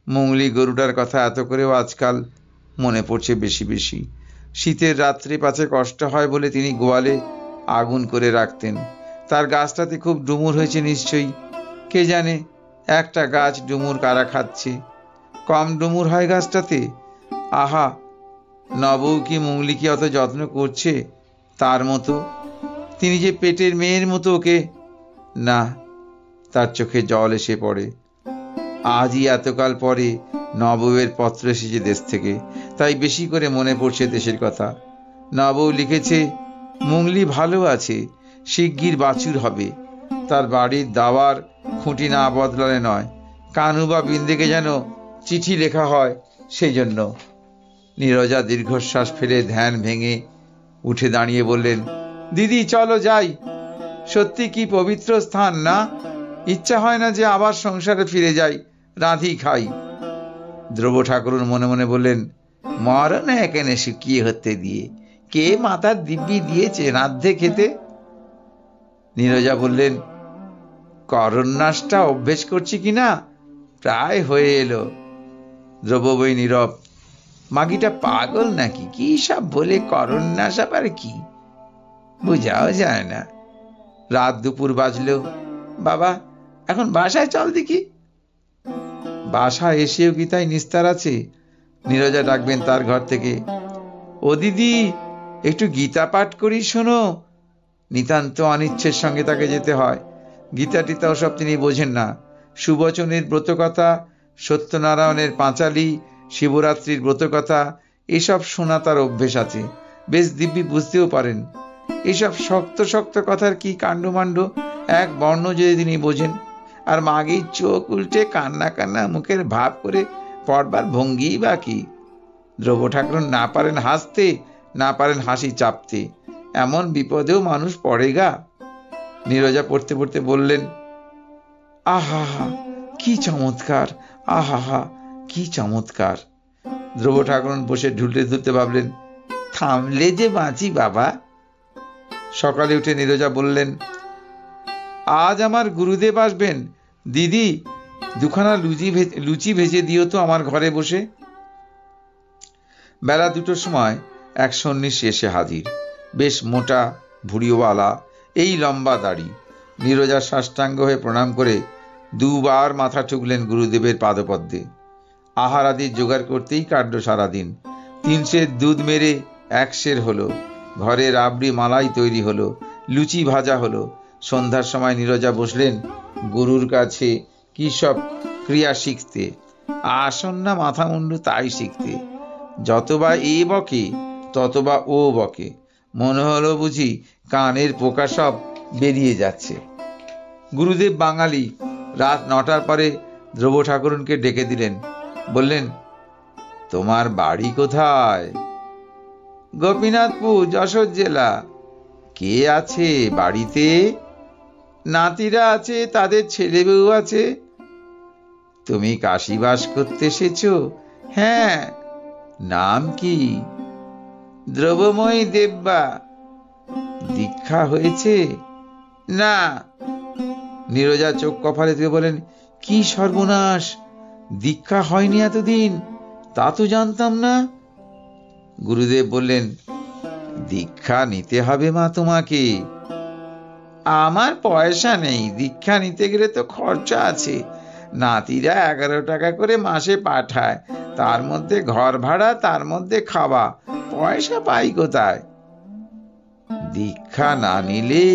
A: মুঙ্গলি গরুটার কথা এত করেও আজকাল মনে পড়ছে বেশি বেশি। শীতের রাত্রে পাছে কষ্ট হয় বলে তিনি গোয়ালে আগুন করে রাখতেন। তার গাছটাতে খুব ডুমুর হয়েছে নিশ্চয়ই। কে জানে একটা গাছ ডুমুর কারা খাচ্ছে। কম ডুমুর হয় গাছটাতে? আহা, নবউ কি মুঙ্গলিকে অত যত্ন করছে তার মতো? তিনি যে পেটের মেয়ের মতো ওকে। না, তার চোখে জল এসে পড়ে। আজই এতকাল পরে নবউয়ের পত্র এসেছে দেশ থেকে, তাই বেশি করে মনে পড়ছে দেশের কথা। নবউ লিখেছে মুঙ্গলি ভালো আছে, শিগগির বাছুর হবে। তার বাড়ির দাওয়ার খুঁটি না বদলালে নয়। কানু বা বিন্দেকে যেন চিঠি লেখা হয় সেই জন্য। নীরজা দীর্ঘশ্বাস ফেলে ধ্যান ভেঙে উঠে দাঁড়িয়ে বললেন, দিদি চলো যাই। সত্যি কি পবিত্র স্থান না? ইচ্ছা হয় না যে আবার সংসারে ফিরে যাই, রাঁধি খাই। ধ্রুব ঠাকুর মনে মনে বললেন, মরো না এখানে শুকিয়ে হতে দিয়ে, কে মাথার দিব্যি দিয়েছে রাঁধে খেতে? নীরজা বললেন, করন্যাসটা অভ্যেস করছি কিনা, প্রায় হয়ে এলো। ধ্রুব বই নীরব। মাগিটা পাগল নাকি? কি সব বলে করন্যাস আবার কি বুঝাও যায় না। রাত দুপুর বাজলেও, বাবা এখন বাসায় চল দেখি। বাসায় এসেও কি তাই নিস্তার আছে? নীরজা ডাকবেন তার ঘর থেকে, ও দিদি একটু গীতা পাঠ করি শোনো। নিতান্ত অনিচ্ছের সঙ্গে তাকে যেতে হয়। গীতা টিতা ওসব তিনি বোঝেন না। সুবচনের ব্রতকথা, সত্যনারায়ণের পাঁচালী, শিবরাত্রির ব্রতকথা এসব শোনা তার অভ্যেস আছে। বেশ দিব্যি বুঝতেও পারেন। এসব শক্ত শক্ত কথার কি কাণ্ডমাণ্ড এক বর্ণ যদি তিনি বোঝেন। আর মাগেই চোখ উল্টে কান্না কান্না মুখের ভাব করে পড়বার ভঙ্গি বা কি? ধ্রুব ঠাকুর না পারেন হাসতে, না পারেন হাসি চাপতে। এমন বিপদেও মানুষ পড়ে গা। নীরজা পড়তে পড়তে বললেন, আহা হা কি চমৎকার, আহা হা কি চমৎকার। ধ্রুব ঠাকুর বসে ঢুলতে ঢুলতে ভাবলেন, থামলে যে বাঁচি বাবা। সকালে উঠে নীরজা বললেন, আজ আমার গুরুদেব আসবেন, দিদি দুখানা লুচি ভেজে দিও তো আমার ঘরে বসে। বেলা 2টোর সময় এক সন্ন্যাসী এসে হাজির। বেশ মোটা, ভুড়িওয়ালা, এই লম্বা দাড়ি। নীরজা সাষ্টাঙ্গ হয়ে প্রণাম করে 2 বার মাথা ঠুকলেন গুরুদেবের পাদপদ্মে। আহার আদি জোগাড় করতেই কাটল সারাদিন। 3 সের দুধ মেরে 1 সের হলো। ঘরে রাবড়ি মালাই তৈরি হলো, লুচি ভাজা হলো। সন্ধ্যার সময় নীরজা বসলেন গুরুর কাছে কি সব ক্রিয়া শিখতে। আসন না মাথা মুন্ডু তাই শিখতে। যতবা এ বকে ততবা ও বকে। মনে হলো বুঝি কানের পোকা সব বেরিয়ে যাচ্ছে। গুরুদেব বাঙালি। রাত 9টার পরে ধ্রুব ঠাকুরকে ডেকে দিলেন। বললেন, তোমার বাড়ি কোথায়? গোপীনাথপুর, যশোর জেলা। কে আছে বাড়িতে? নাতিরা আছে, তাদের ছেলে বউ আছে। তুমি কাশীবাস করতে এসেছো? হ্যাঁ। নাম কি? দ্রব্যময়ী দেববা। দীক্ষা হয়েছে? না। নীরজা চোখ কপালে দিয়ে বলেন, কি সর্বনাশ, দীক্ষা হয়নি এতদিন? তা তো জানতাম না। গুরুদেব বললেন, দীক্ষা নিতে হবে মা তোমাকে। আমার পয়সা নেই, দীক্ষা নিতে গেলে তো খরচা আছে। নাতিরা 11 টাকা করে মাসে পাঠায়, তার মধ্যে ঘর ভাড়া, তার মধ্যে খাওয়া, পয়সা পাই কোথায়? দীক্ষা না নিলে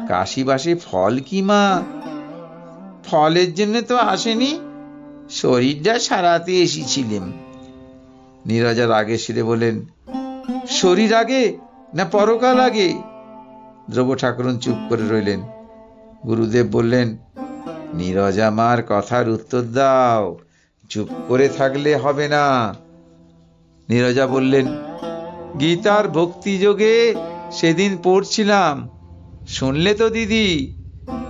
A: কাশীবাসে ফল কি মা? ফলের জন্য তো আসেনি, শরীরটা সারাতে এসেছিলেন। নীরজা রাগে শিরে বলেন, শরীর আগে না পরকাল আগে? ধ্রুব ঠাকুর চুপ করে রইলেন। গুরুদেব বললেন, নীরজা মার কথার উত্তর দাও, চুপ করে থাকলে হবে না। নীরজা বললেন, গীতার ভক্তিযোগে সেদিন পড়ছিলাম, শুনলে তো দিদি?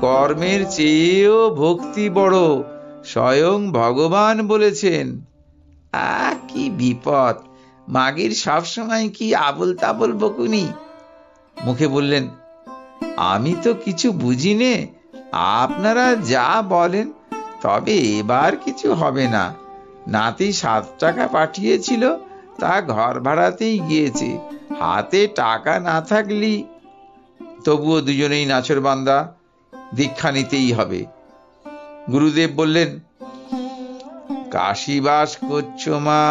A: কর্মের চেয়েও ভক্তি বড়, স্বয়ং ভগবান বলেছেন। কি বিপদ! মাগির সবসময় কি আবল তাবল বকুনি। মুখে বললেন, আমি তো কিছু বুঝি নে, আপনারা যা বলেন। তবে এবার কিছু হবে না। নাতি 7 টাকা পাঠিয়েছিল, তা ঘর ভাড়াতেই গিয়েছে। হাতে টাকা না থাকলি। তবুও দুজনেই নাছোড়বান্দা, দীক্ষা নিতেই হবে। গুরুদেব বললেন, কাশীবাস করছো মা,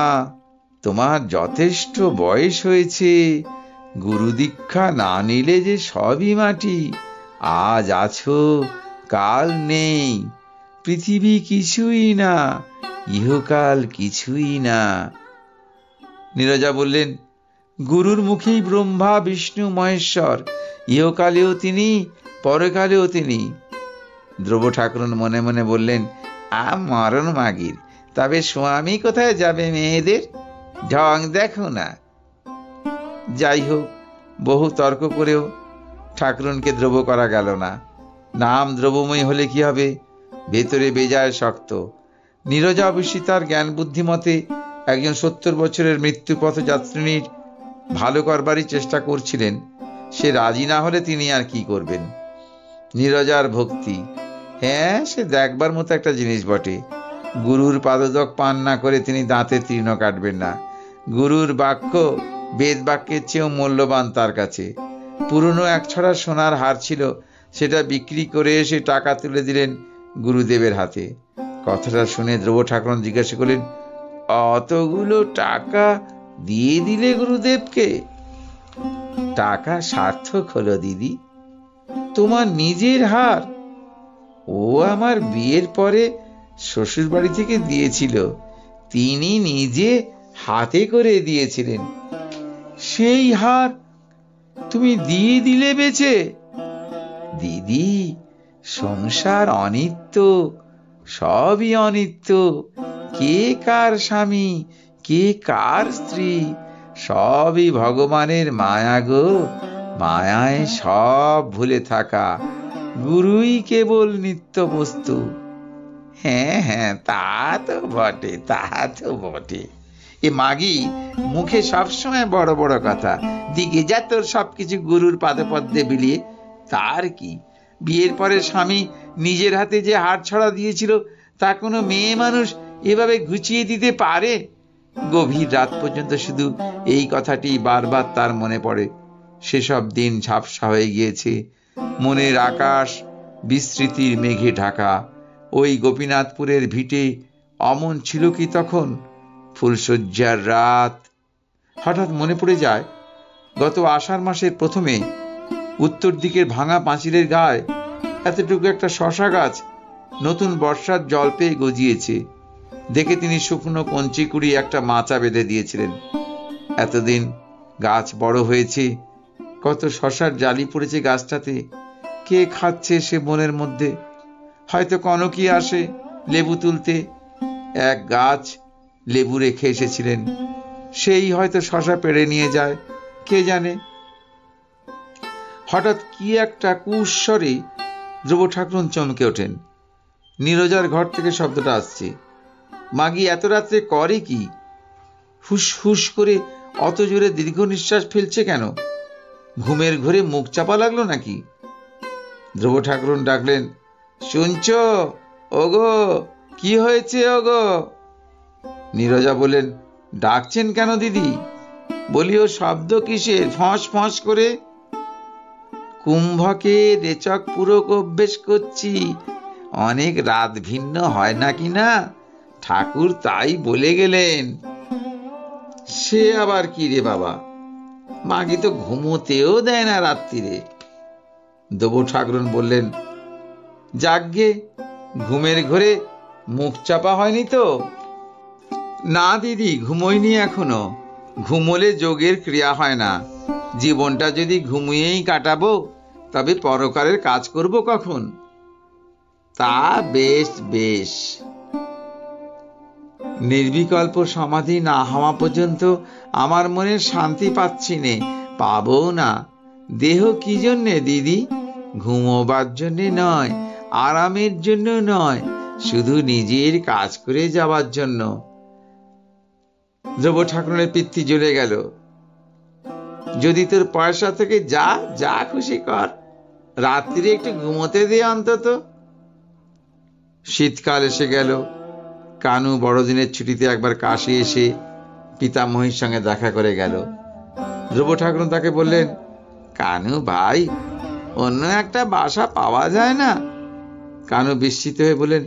A: তোমার যথেষ্ট বয়স হয়েছে। গুরু দীক্ষা না নিলে যে সবই মাটি। আজ আছো, কাল নেই। পৃথিবী কিছুই না, ইহকাল কিছুই না। নীরজা বললেন, গুরুর মুখেই ব্রহ্মা বিষ্ণু মহেশ্বর, ইহকালেও তিনি, পরকালেও তিনি। ধ্রুব ঠাকুরন মনে মনে বললেন, মরণ মাগির, তবে স্বামী কোথায় যাবে মেয়েদের? ঢং দেখো না। যাই হোক, বহু তর্ক করেও ঠাকুরনকে দ্রব্য করা গেল না। নাম দ্রব্যময় হলে কি হবে, ভেতরে বেজায় শক্ত। নীরজা অবশ্যই তার জ্ঞান বুদ্ধিমতে একজন 70 বছরের মৃত্যুপথ যাত্রিনীর ভালো করবারই চেষ্টা করছিলেন। সে রাজি না হলে তিনি আর কি করবেন? নীরজার ভক্তি, হ্যাঁ, সে দেখবার মতো একটা জিনিস বটে। গুরুর পাদদক পান না করে তিনি দাঁতে তৃণ কাটবেন না। গুরুর বাক্য বেদ বাক্যের চেয়েও মূল্যবান তার কাছে। পুরনো 1 ছড়া সোনার হার ছিল, সেটা বিক্রি করে এসে টাকা তুলে দিলেন গুরুদেবের হাতে। কথাটা শুনে ধ্রুব ঠাকুরন জিজ্ঞাসা করলেন, অতগুলো টাকা দিয়ে দিলে গুরুদেবকে? টাকা সার্থক হলো দিদি। তোমার নিজের হার? ও আমার বিয়ের পরে শ্বশুর বাড়ি থেকে দিয়েছিল, তিনি নিজে হাতে করে দিয়েছিলেন। সেই হার তুমি দিয়ে দিলে বেচে? দিদি, সংসার অনিত্য, সবই অনিত্য। কে কার স্বামী, কে কার স্ত্রী, সবই ভগবানের মায়া গো। মায়ায় সব ভুলে থাকা, গুরুই কেবল নিত্য বস্তু। হ্যাঁ হ্যাঁ, তা তো বটে, তা তো বটে। এ মাগি মুখে সবসময় বড় বড় কথা, দিকে যা তোর সবকিছু গুরুর পাদপদ্মে বিলিয়ে। তার কি, বিয়ের পরে স্বামী নিজের হাতে যে হার ছড়া দিয়েছিল, তা কোনো মেয়ে মানুষ এভাবে ঘুচিয়ে দিতে পারে? গভীর রাত পর্যন্ত শুধু এই কথাটি বারবার তার মনে পড়ে। সেসব দিন ঝাপসা হয়ে গিয়েছে, মনের আকাশ বিস্মৃতির মেঘে ঢাকা। ওই গোপীনাথপুরের ভিটে অমন ছিল কি তখন? ফুলশয্যার রাত। হঠাৎ মনে পড়ে যায়, গত আষাঢ় মাসের প্রথমে উত্তর দিকের ভাঙা পাঁচিলের গায়ে এতটুকু একটা শশা গাছ নতুন বর্ষার জল পেয়ে গজিয়েছে। দেখে তিনি শুকনো কঞ্চি কুড়ি একটা মাচা বেঁধে দিয়েছিলেন। এতদিন গাছ বড় হয়েছে, কত শশার জালি পড়েছে গাছটাতে। কে খাচ্ছে সে মনের মধ্যে? হয়তো কনকই আসে লেবু তুলতে, এক গাছ লেবু রেখে এসেছিলেন, সেই হয়তো শশা পেড়ে নিয়ে যায়, কে জানে। হঠাৎ কি একটা কুস্বরে ধ্রুব ঠাকুরন চমকে ওঠেন। নীরজার ঘর থেকে শব্দটা আসছে। মাগি এত রাত্রে করে কি? হুস হুস করে অত জোরে দীর্ঘ নিঃশ্বাস ফেলছে কেন? ঘুমের ঘরে মুখ চাপা লাগলো নাকি? ধ্রুব ঠাকুরন ডাকলেন, শুনছ ওগো, কি হয়েছে ওগো? নীরজা বললেন, ডাকছেন কেন দিদি? বলি, ও শব্দ কিসের ফস ফস করে? কুম্ভকে রেচক পূরক অভ্যেস করছি, অনেক রাত ভিন্ন হয় নাকি না, ঠাকুর তাই বলে গেলেন। সে আবার কি রে বাবা, মাগি তো ঘুমোতেও দেয় না রাত্রিরে। ধ্রুব ঠাকুরন বললেন, যাগ্গে, ঘুমের ঘরে মুখ চাপা হয়নি তো? না দিদি, ঘুমোইনি এখনো। ঘুমোলে যোগের ক্রিয়া হয় না। জীবনটা যদি ঘুমিয়েই কাটাবো, তবে পরকালের কাজ করব কখন? তা বেশ বেশ। নির্বিকল্প সমাধি না হওয়া পর্যন্ত আমার মনে শান্তি পাচ্ছি নে, পাবো না। দেহ কি জন্যে দিদি? ঘুমোবার জন্যে নয়, আরামের জন্য নয়, শুধু নিজের কাজ করে যাবার জন্য। ধ্রুব ঠাকুরের পিত্তি জ্বলে গেল। যদি তোর পয়সা থেকে যা যা খুশি কর, রাত্রিরে একটু ঘুমোতে দে অন্তত। শীতকাল এসে গেল। কানু বড়দিনের ছুটিতে একবার কাশি এসে পিতামহীর সঙ্গে দেখা করে গেল। ধ্রুব ঠাকুর তাকে বললেন, কানু ভাই, অন্য একটা বাসা পাওয়া যায় না? কানু বিস্মিত হয়ে বললেন,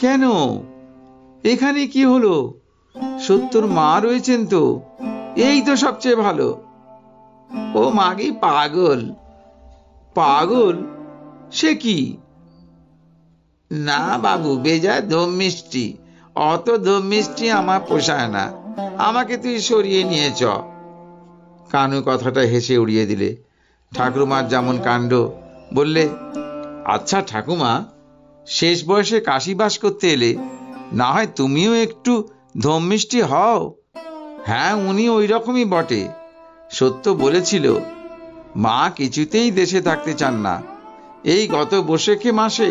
A: কেন, এখানে কি হলো? সত্যর মা রয়েছেন তো, এই তো সবচেয়ে ভালো। ও মাগি পাগল। পাগল? সে কি? না বাবু, বেজায় দম মিষ্টি। অত দম মিষ্টি আমার পোষায় না, আমাকে তুই সরিয়ে নিয়ে চ। কানু কথাটা হেসে উড়িয়ে দিলে। ঠাকুরমার যেমন কাণ্ড, বললে, আচ্ছা ঠাকুমা, শেষ বয়সে কাশি বাস করতে এলে, না হয় তুমিও একটু দম মিষ্টি হও। হ্যাঁ, উনি ওই রকমই বটে। সত্য বলেছিল, মা কিছুতেই দেশে থাকতে চান না। এই গত বৈশাখে মাসে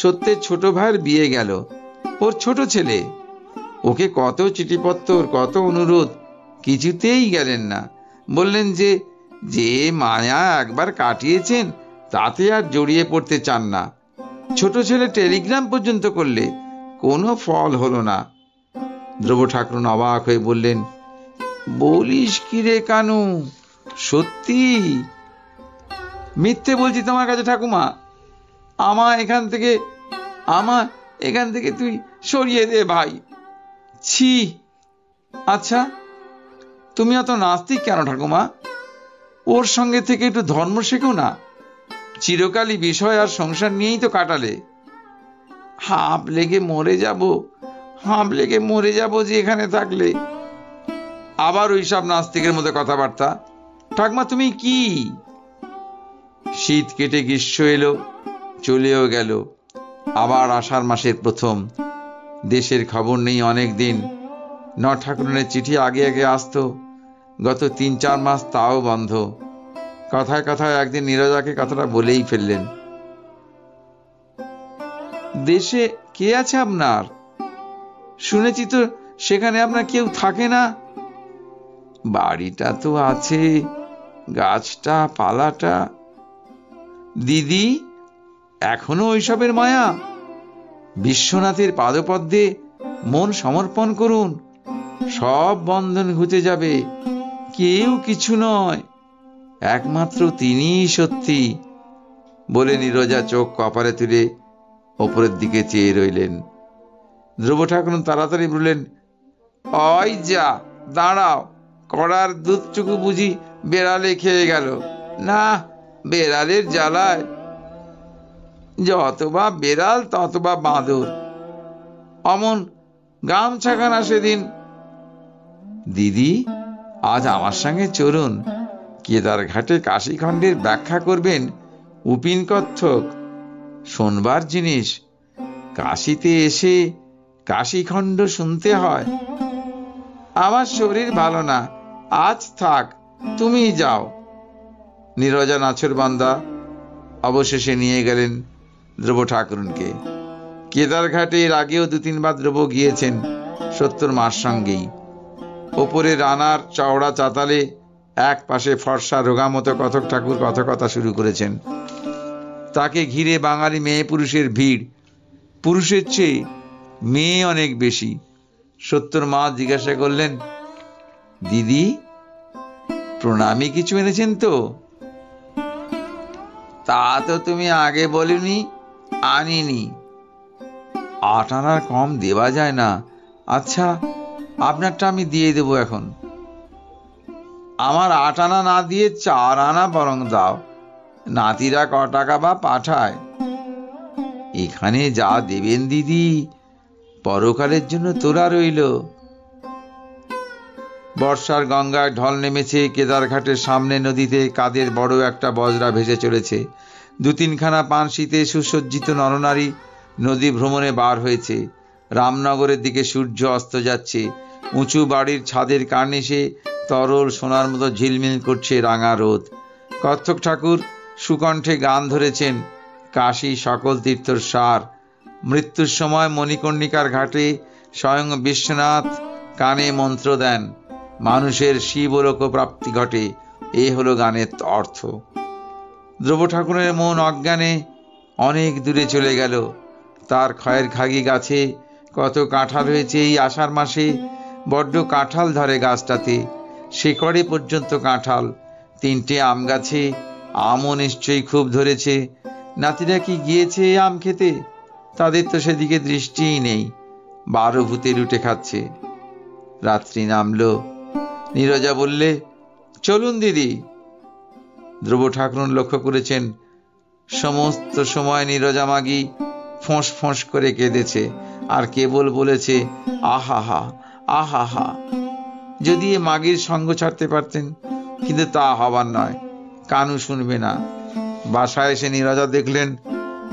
A: সত্যের ছোট ভাইয়ের বিয়ে গেল। ওর ছোট ছেলে। ওকে কত চিঠিপত্র, কত অনুরোধ, কিছুতেই গেলেন না। বললেন যে মায়া একবার কাটিয়েছেন তাতে আর জড়িয়ে পড়তে চান না। ছোট ছেলে টেলিগ্রাম পর্যন্ত করলে কোনো ফল হলো না। ধ্রুব ঠাকুর অবাক হয়ে বললেন, বলিস কি রে কানু, সত্যি? মিথ্যে বলছি তোমার কাছে ঠাকুমা। আমার এখান থেকে তুই সরিয়ে দে ভাই। ছি। আচ্ছা, তুমি অত নাস্তিক কেন ঠাকুমা? ওর সঙ্গে থেকে একটু ধর্ম শেখো না। চিরকালই বিষয় আর সংসার নিয়েই তো কাটালে। হাঁপ লেগে মরে যাব যে এখানে থাকলে। আবার ওইসব নাস্তিকের মতো কথাবার্তা। ঠাকুমা তুমি কি? শীত কেটে গ্রীষ্ম এলো, চলেও গেল। আবার আষাঢ় মাসের প্রথম। দেশের খবর নেই অনেক দিন। ঠাকুরের চিঠি আগে আগে আসতো। গত 3-4 মাস তাও বন্ধ। কথায় কথায় একদিন নীরজাকে কথাটা বলেই ফেললেন, দেশে কে আছে আপনার? শুনেছি তো সেখানে আপনার কেউ থাকে না। বাড়িটা তো আছে, গাছটা পালাটা। দিদি, এখনো ওইসবের মায়া? বিশ্বনাথের পাদপদ্মে মন সমর্পণ করুন, সব বন্ধন ঘুচে যাবে। কেউ কিছু নয়, একমাত্র তিনিই সত্যি। বলে নীরজা চোখ কপালে তুলে ওপরের দিকে চেয়ে রইলেন। ধ্রুব ঠাকুর তাড়াতাড়ি বললেন, ওই যা, দাঁড়াও, কড়ার দুধটুকু বুঝি বেড়ালে খেয়ে গেল? না, বেড়ালের জ্বালায় যতবা বেড়াল ততবা বাঁদর। অমন গামছাখানা সেদিন। দিদি, আজ আমার সঙ্গে চলুন, কেদারঘাটে কাশীখণ্ডের ব্যাখ্যা করবেন উপিন কত্থক। শোনবার জিনিস। কাশীতে এসে কাশীখণ্ড শুনতে হয়। আমার শরীর ভালো না, আজ থাক, তুমি যাও। নীরজা নাছরবান্দা অবশেষে নিয়ে গেলেন ধ্রুব ঠাকুরকে। কেদারঘাটে এর আগেও 2-3 বার ধ্রুব গিয়েছেন সত্যর মার সঙ্গেই। ওপরে রানার চওড়া চাতালে এক পাশে ফর্সা রোগামতো কথক ঠাকুর কথকতা শুরু করেছেন। তাকে ঘিরে বাঙালি মেয়ে পুরুষের ভিড়। পুরুষের চেয়ে মেয়ে অনেক বেশি। সত্যর মা জিজ্ঞাসা করলেন, দিদি, প্রণামী কিছু এনেছেন তো? তা তো তুমি আগে বলিনি। আনিনি। 8 আনার কম দেওয়া যায় না। আচ্ছা, আপনারটা আমি দিয়ে দেব এখন। আমার 8 আনা না দিয়ে 4 আনা বরং দাও। নাতিরা ক টাকা বা পাঠায়। এখানে যা দেবেন দিদি, পরকালের জন্য তোলা রইল। বর্ষার গঙ্গায় ঢল নেমেছে। কেদারঘাটের সামনে নদীতে কাদের বড় একটা বজরা ভেসে চলেছে। 2-3 খানা পানশিতে সুসজ্জিত নরনারী নদী ভ্রমণে বার হয়েছে। রামনগরের দিকে সূর্য অস্ত যাচ্ছে। উঁচু বাড়ির ছাদের কার্নিশে তরল সোনার মতো ঝিলমিল করছে রাঙা রোদ। কত্থক ঠাকুর সুকণ্ঠে গান ধরেছেন, কাশী সকল তীর্থর সার। মৃত্যুর সময় মণিকর্ণিকার ঘাটে স্বয়ং বিশ্বনাথ কানে মন্ত্র দেন, মানুষের শিবলোক প্রাপ্তি ঘটে। এ হলো গানের অর্থ। ধ্রুব ঠাকুরের মন অজ্ঞানে অনেক দূরে চলে গেল। তার খয়ের খাগি গাছে কত কাঁঠাল হয়েছে এই আষাঢ় মাসে। বড্ড কাঁঠাল ধরে গাছটাতে, শেকড়ে পর্যন্ত কাঁঠাল। 3টে আম গাছে আমও নিশ্চয়ই খুব ধরেছে। নাতিরা কি গিয়েছে আম খেতে? তাদের তো সেদিকে দৃষ্টিই নেই, 12 ভূতে লুটে খাচ্ছে। রাত্রি নামলো। নীরজা বললে, চলুন দিদি। ধ্রুব ঠাকুর লক্ষ্য করেছেন সমস্ত সময় নীরজা মাগি ফোঁস ফোঁস করে কেঁদেছে, আর কেবল বলেছে আহা আহা। যদি এ মাগির সঙ্গ ছাড়তে পারতেন, কিন্তু তা হবার নয়, কানু শুনবে না। বাসায় এসে নীরজা দেখলেন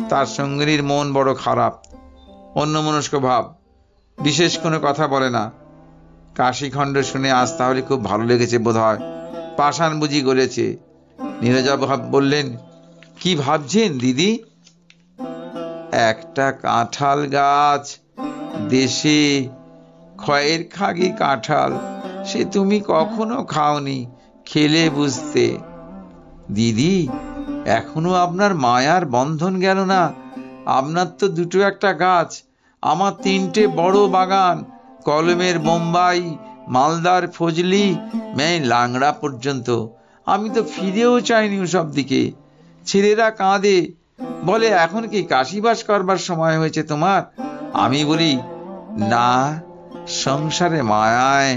A: তার সঙ্গিনীর মন বড় খারাপ, অন্যমনস্ক ভাব, বিশেষ কোনো কথা বলে না। কাশীখণ্ড শুনে আজ তাহলে খুব ভালো লেগেছে বোধ হয়, পাষাণ বুঝি গলেছে। নীরজা বললেন, কি ভাবছেন দিদি? একটা কাঁঠাল গাছ, দেশে খয়ের খাগি কাঁঠাল, সে তুমি কখনো খাওনি, খেলে বুঝতে। দিদি, এখনো আপনার মায়ার বন্ধন গেল না। আপনার তো 2টো একটা গাছ, আমার 3টে বড় বাগান, কলমের বোম্বাই, মালদার ফজলি, লাংড়া পর্যন্ত। আমি তো ফিরেও চাইনি ওসব দিকে। ছেলেরা কাঁদে, বলে এখন কি কাশীবাস করবার সময় হয়েছে তোমার? আমি বলি না, সংসারে মায়ায়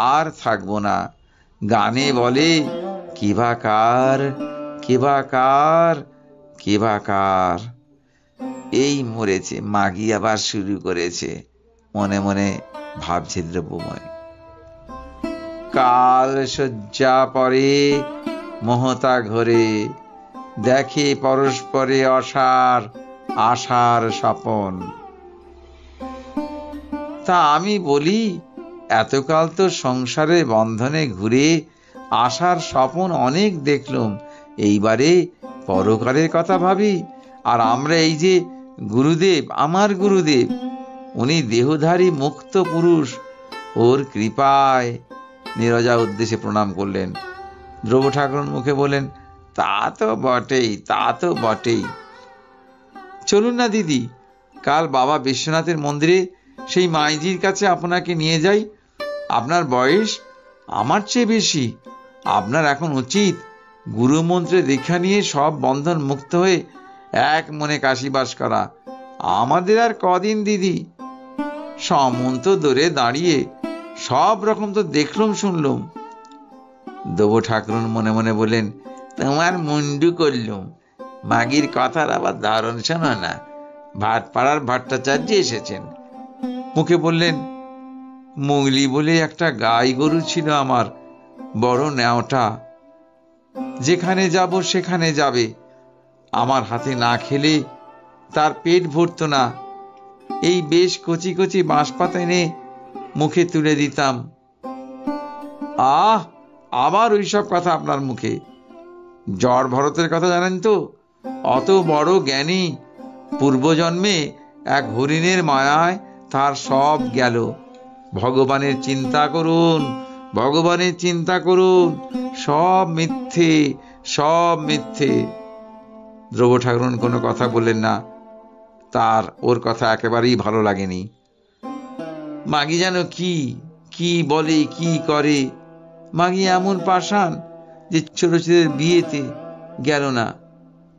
A: আর থাকবো না। গানে বলে কিবাকার কিবাকার কিবাকার। এই মরেছে, মাগি আবার শুরু করেছে, মনে মনে ভাবছে দ্রব্যময়। কাল শয্যা পরে মোহতা ঘরে, দেখে পরস্পরে আশার স্বপন। তা আমি বলি, এতকাল তো সংসারের বন্ধনে ঘুরে আশার স্বপন অনেক দেখলুম, এইবারে পরকালের কথা ভাবি। আর আমরা এই যে গুরুদেব, আমার গুরুদেব, উনি দেহধারী মুক্ত পুরুষ, ওর কৃপায়। নীরজা উদ্দেশ্যে প্রণাম করলেন। ধ্রুব ঠাকুর মুখে বলেন, তা তো বটেই। চলুন না দিদি, কাল বাবা বিশ্বনাথের মন্দিরে সেই মাইজির কাছে আপনাকে নিয়ে যাই। আপনার বয়স আমার চেয়ে বেশি, আপনার এখন উচিত গুরু মন্ত্রে দীক্ষা নিয়ে সব বন্ধন মুক্ত হয়ে এক মনে কাশীবাস করা। আমাদের আর কদিন দিদি, সমন্ত দূরে দাঁড়িয়ে সব রকম তো দেখলুম শুনলুম। ধ্রুব ঠাকুর মনে মনে বললেন, তোমার মুন্ডু করলুম, মাগির কথার আবার ধারণ শোনো না। ভাটপাড়ার ভট্টাচার্য এসেছেন। মুখে বললেন, মুগলি বলে একটা গাই গরু ছিল আমার, বড় ন্যাওটা, যেখানে যাব সেখানে যাবে। আমার হাতে না খেলে তার পেট ভরত না। এই বেশ কচি কচি বাঁশপাতা এনে মুখে তুলে দিতাম। আবার ওইসব কথা আপনার মুখে? জড় ভরতের কথা জানেন তো? অত বড় জ্ঞানী, পূর্বজন্মে এক হরিণের মায়ায় তার সব গেল। ভগবানের চিন্তা করুন, ভগবানের চিন্তা করুন, সব মিথ্যে। ধ্রুব ঠাকুর কোনো কথা বললেন না, তার ওর কথা একেবারেই ভালো লাগেনি। মাগি যেন কি বলে, কি করে। মাগি এমন পাষাণ যে ছোট ছেলের বিয়েতে গেল না,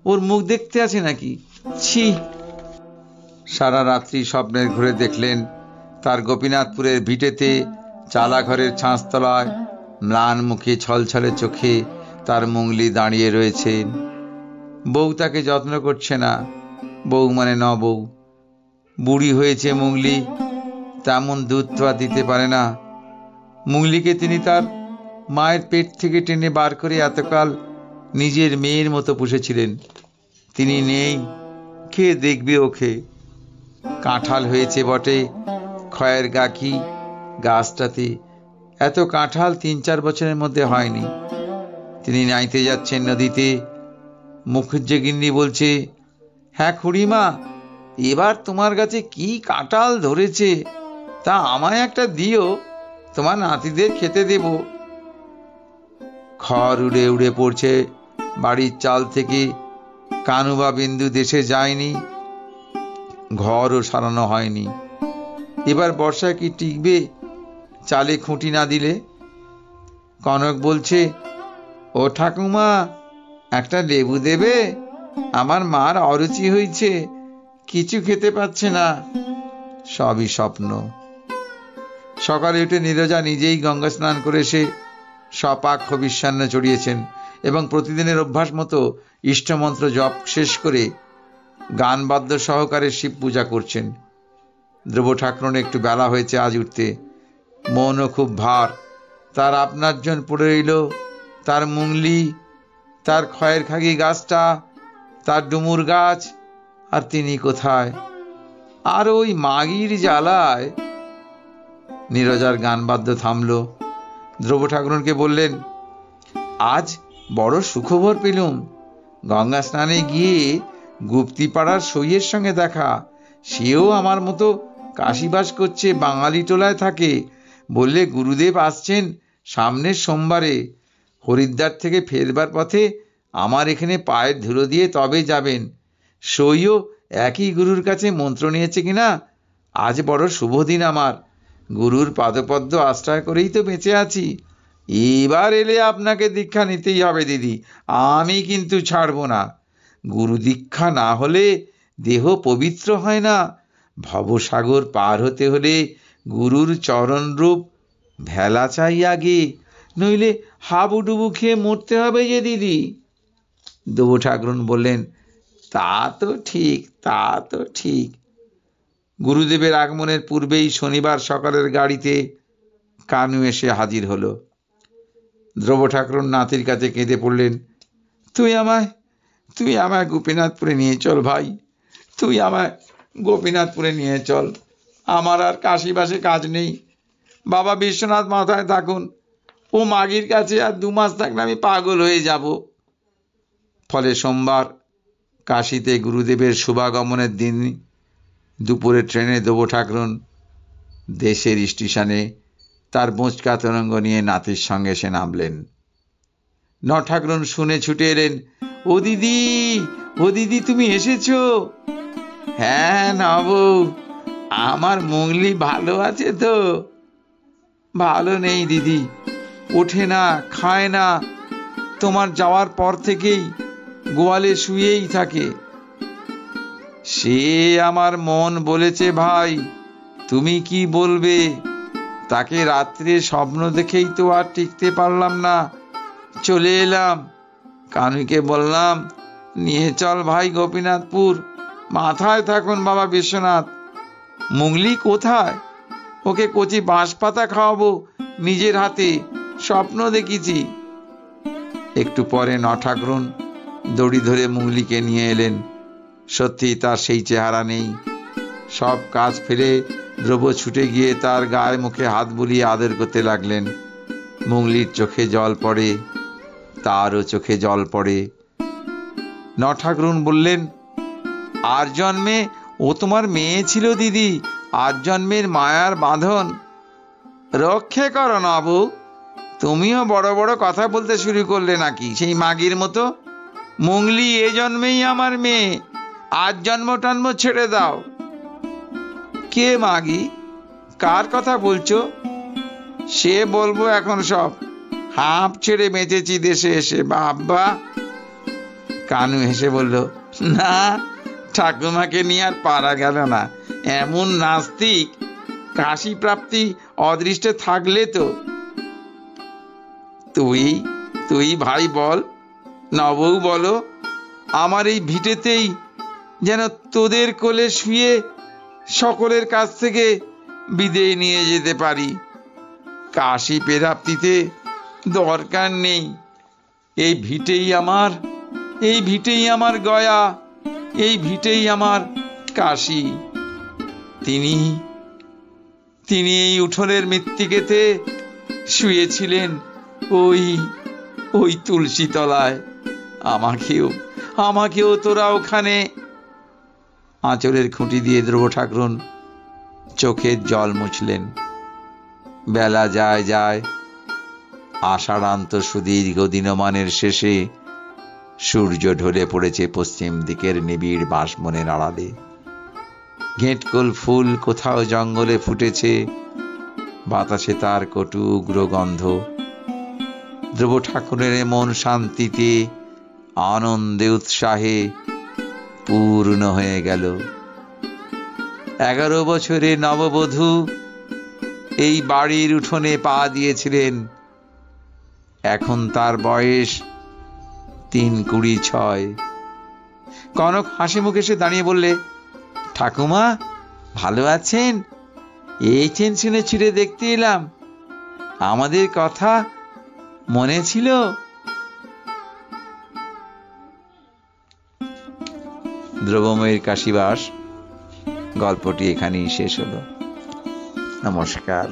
A: ওর মুখ দেখতে আছে নাকি? ছি! সারা রাত্রি স্বপ্নের ঘুরে দেখলেন তার গোপীনাথপুরের ভিটেতে চালা ঘরের ছাঁচতলায় ম্লান মুখে ছলছলে চোখে তার মুংলি দাঁড়িয়ে রয়েছেন। বউ তাকে যত্ন করছে না, বউ মানে ন বউ। বুড়ি হয়েছে মুংলি, তেমন দুধ তো আর দিতে পারে না। মুংলিকে তিনি তার মায়ের পেট থেকে টেনে বার করে এতকাল নিজের মেয়ের মতো পুষেছিলেন। তিনি নেই, কে দেখবে ওকে? কাঁঠাল হয়েছে বটে খয়ের গাকি গাছটাতে, এত কাঁঠাল 3-4 বছরের মধ্যে হয়নি। তিনি নাইতে যাচ্ছেন নদীতে। মুখুজ্জেগিন্নি বলছে, হ্যাঁ খুড়িমা, এবার তোমার কাছে কি কাঁঠাল ধরেছে, তা আমায় একটা দিও। তোমার নাতিদের খেতে দেব। খড় উড়ে উড়ে পড়ছে বাড়ির চাল থেকে। কানু বা বিন্দু দেশে যায়নি, ঘরও সারানো হয়নি। এবার বর্ষায় কি টিকবে চালে খুঁটি না দিলে? কনক বলছে, ও ঠাকুমা, একটা লেবু দেবে? আমার মার অরুচি হয়েছে, কিছু খেতে পাচ্ছে না। সবই স্বপ্ন। সকালে উঠে নীরজা নিজেই গঙ্গা স্নান করে এসে সপাক হবিষ্যান্ন চড়িয়েছেন এবং প্রতিদিনের অভ্যাস মতো ইষ্টমন্ত্র জপ শেষ করে গান বাদ্য সহকারে শিব পূজা করছেন। ধ্রুব ঠাকুরন একটু বেলা হয়েছে আজ উঠতে, মনও খুব ভার। তার আপনার জন পড়ে রইল, তার মুংলি, তার খয়ের খাগি গাছটা, তার ডুমুর গাছ, আর তিনি কোথায়? আর ওই মাগির জ্বালায়। নীরজার গান বাদ্য থামল। ধ্রুব ঠাকুরনকে বললেন, আজ বড় সুখবর পেলুম। গঙ্গা স্নানে গিয়ে গুপ্তিপাড়ার সইয়ের সঙ্গে দেখা। সেও আমার মতো কাশিবাস করছে, বাঙালি টোলায় থাকে। বললে গুরুদেব আসছেন সামনের সোমবারে। হরিদ্বার থেকে ফেরবার পথে আমার এখানে পায়ের ধুলো দিয়ে তবে যাবেন। সইও একই গুরুর কাছে মন্ত্র নিয়েছে কিনা। আজ বড় শুভ দিন আমার। গুরুর পাদপদ্ম আশ্রয় করেই তো বেঁচে আছি। এবার এলে আপনাকে দীক্ষা নিতেই হবে দিদি, আমি কিন্তু ছাড়ব না। গুরু দীক্ষা না হলে দেহ পবিত্র হয় না। ভবসাগর পার হতে হলে গুরুর চরণরূপ ভেলা চাই আগে, নইলে হাবুডুবু খেয়ে মরতে হবে যে দিদি। ধ্রুব ঠাকুরন বললেন, তা তো ঠিক, তা তো ঠিক। গুরুদেবের আগমনের পূর্বেই শনিবার সকালের গাড়িতে কানু এসে হাজির হলো। ধ্রুব ঠাকুরন নাতির কাছে কেঁদে পড়লেন, তুই আমায় গোপীনাথপুরে নিয়ে চল ভাই, তুই আমায় গোপীনাথপুরে নিয়ে চল। আমার আর কাশিবাসে কাজ নেই। বাবা বিশ্বনাথ মাথায় থাকুন, ও মাগির কাছে আর 2 মাস থাকলে আমি পাগল হয়ে যাব। ফলে সোমবার কাশীতে গুরুদেবের শুভাগমনের দিন দুপুরে ট্রেনে ধ্রুব ঠাকুরন দেশের স্টেশনে তার বোঁচকা তরঙ্গ নিয়ে নাতির সঙ্গে এসে নামলেন। ঠাকুরন শুনে ছুটে এলেন, ও দিদি তুমি এসেছো? হ্যাঁ নব, আমার মুংলি ভালো আছে তো? ভালো নেই দিদি, ওঠে না, খায় না। তোমার যাওয়ার পর থেকেই গোয়ালে শুয়েই থাকে। সে আমার মন বলেছে ভাই, তুমি কি বলবে? তাকে রাত্রে স্বপ্ন দেখেই তো আর টিকতে পারলাম না, চলে এলাম। কানুকে বললাম, নিয়ে চল ভাই গোপীনাথপুর, মাথায় থাকুন বাবা বিশ্বনাথ। মুংলি কোথায়? ওকে কচি বাঁশ পাতা খাওয়াবো নিজের হাতে, স্বপ্ন দেখেছি। একটু পরে ঠাকুরন দড়ি ধরে মুংলিকে নিয়ে এলেন। সত্যি তার সেই চেহারা নেই। সব কাজ ফেলে ধ্রুব ছুটে গিয়ে তার গায়ে মুখে হাত বুলিয়ে আদর করতে লাগলেন। মুংলির চোখে জল পড়ে, তারও চোখে জল পড়ে। ঠাকুরন বললেন, আর জন্মে ও তোমার মেয়ে ছিল দিদি, আর জন্মের মায়ার বাঁধন রক্ষে করো না বউ। তুমিও বড় বড় কথা বলতে শুরু করলে নাকি সেই মাগির মতো? মুংলি এ জন্মেই আমার মেয়ে, আজ জন্ম টন্ম ছেড়ে দাও। কে মাগি? কার কথা বলছো? সে বলবো এখন সব। হাঁপ ছেড়ে বেঁচেছি দেশে এসে, বাবা। কানু হেসে বলল, না, ঠাকুমাকে নিয়ে আর পারা গেল না। এমন নাস্তিক, কাশি প্রাপ্তি অদৃষ্টে থাকলে তো। তুই ভাই বল, নবৌ বলো, আমার এই ভিটেতেই যেন তোদের কোলে শুয়ে সকলের কাছ থেকে বিদেয় নিয়ে যেতে পারি। কাশি প্রাপ্তিতে দরকার নেই। এই ভিটেই আমার গয়া, এই ভিটেই আমার কাশি। তিনি এই উঠোনের মৃত্তিকেতে শুয়েছিলেন, ওই তুলসী তলায়। আমাকেও তোরা ওখানে। আঁচলের খুঁটি দিয়ে ধ্রুব ঠাকুরন চোখের জল মুছলেন। বেলা যায় যায়, আষাঢ়ান্ত সুদীর্ঘ দিনমানের শেষে সূর্য ঢলে পড়েছে পশ্চিম দিকের নিবিড় বাঁশবনের আড়ালে। ঘেঁটকোল ফুল কোথাও জঙ্গলে ফুটেছে, বাতাসে তার কটু উগ্র গন্ধ। ধ্রুব ঠাকুরের মন শান্তিতে, আনন্দে, উৎসাহে পূর্ণ হয়ে গেল। 11 বছরে নববধূ এই বাড়ির উঠোনে পা দিয়েছিলেন। এখন তার বয়স 3-26। কনক হাসি মুখে এসে দাঁড়িয়ে বললে, ঠাকুমা ভালো আছেন? এই টেনশনে ছিঁড়ে দেখতে এলাম, আমাদের কথা মনে ছিল? দ্রব্যময়ীর কাশীবাস গল্পটি এখানেই শেষ হলো। নমস্কার।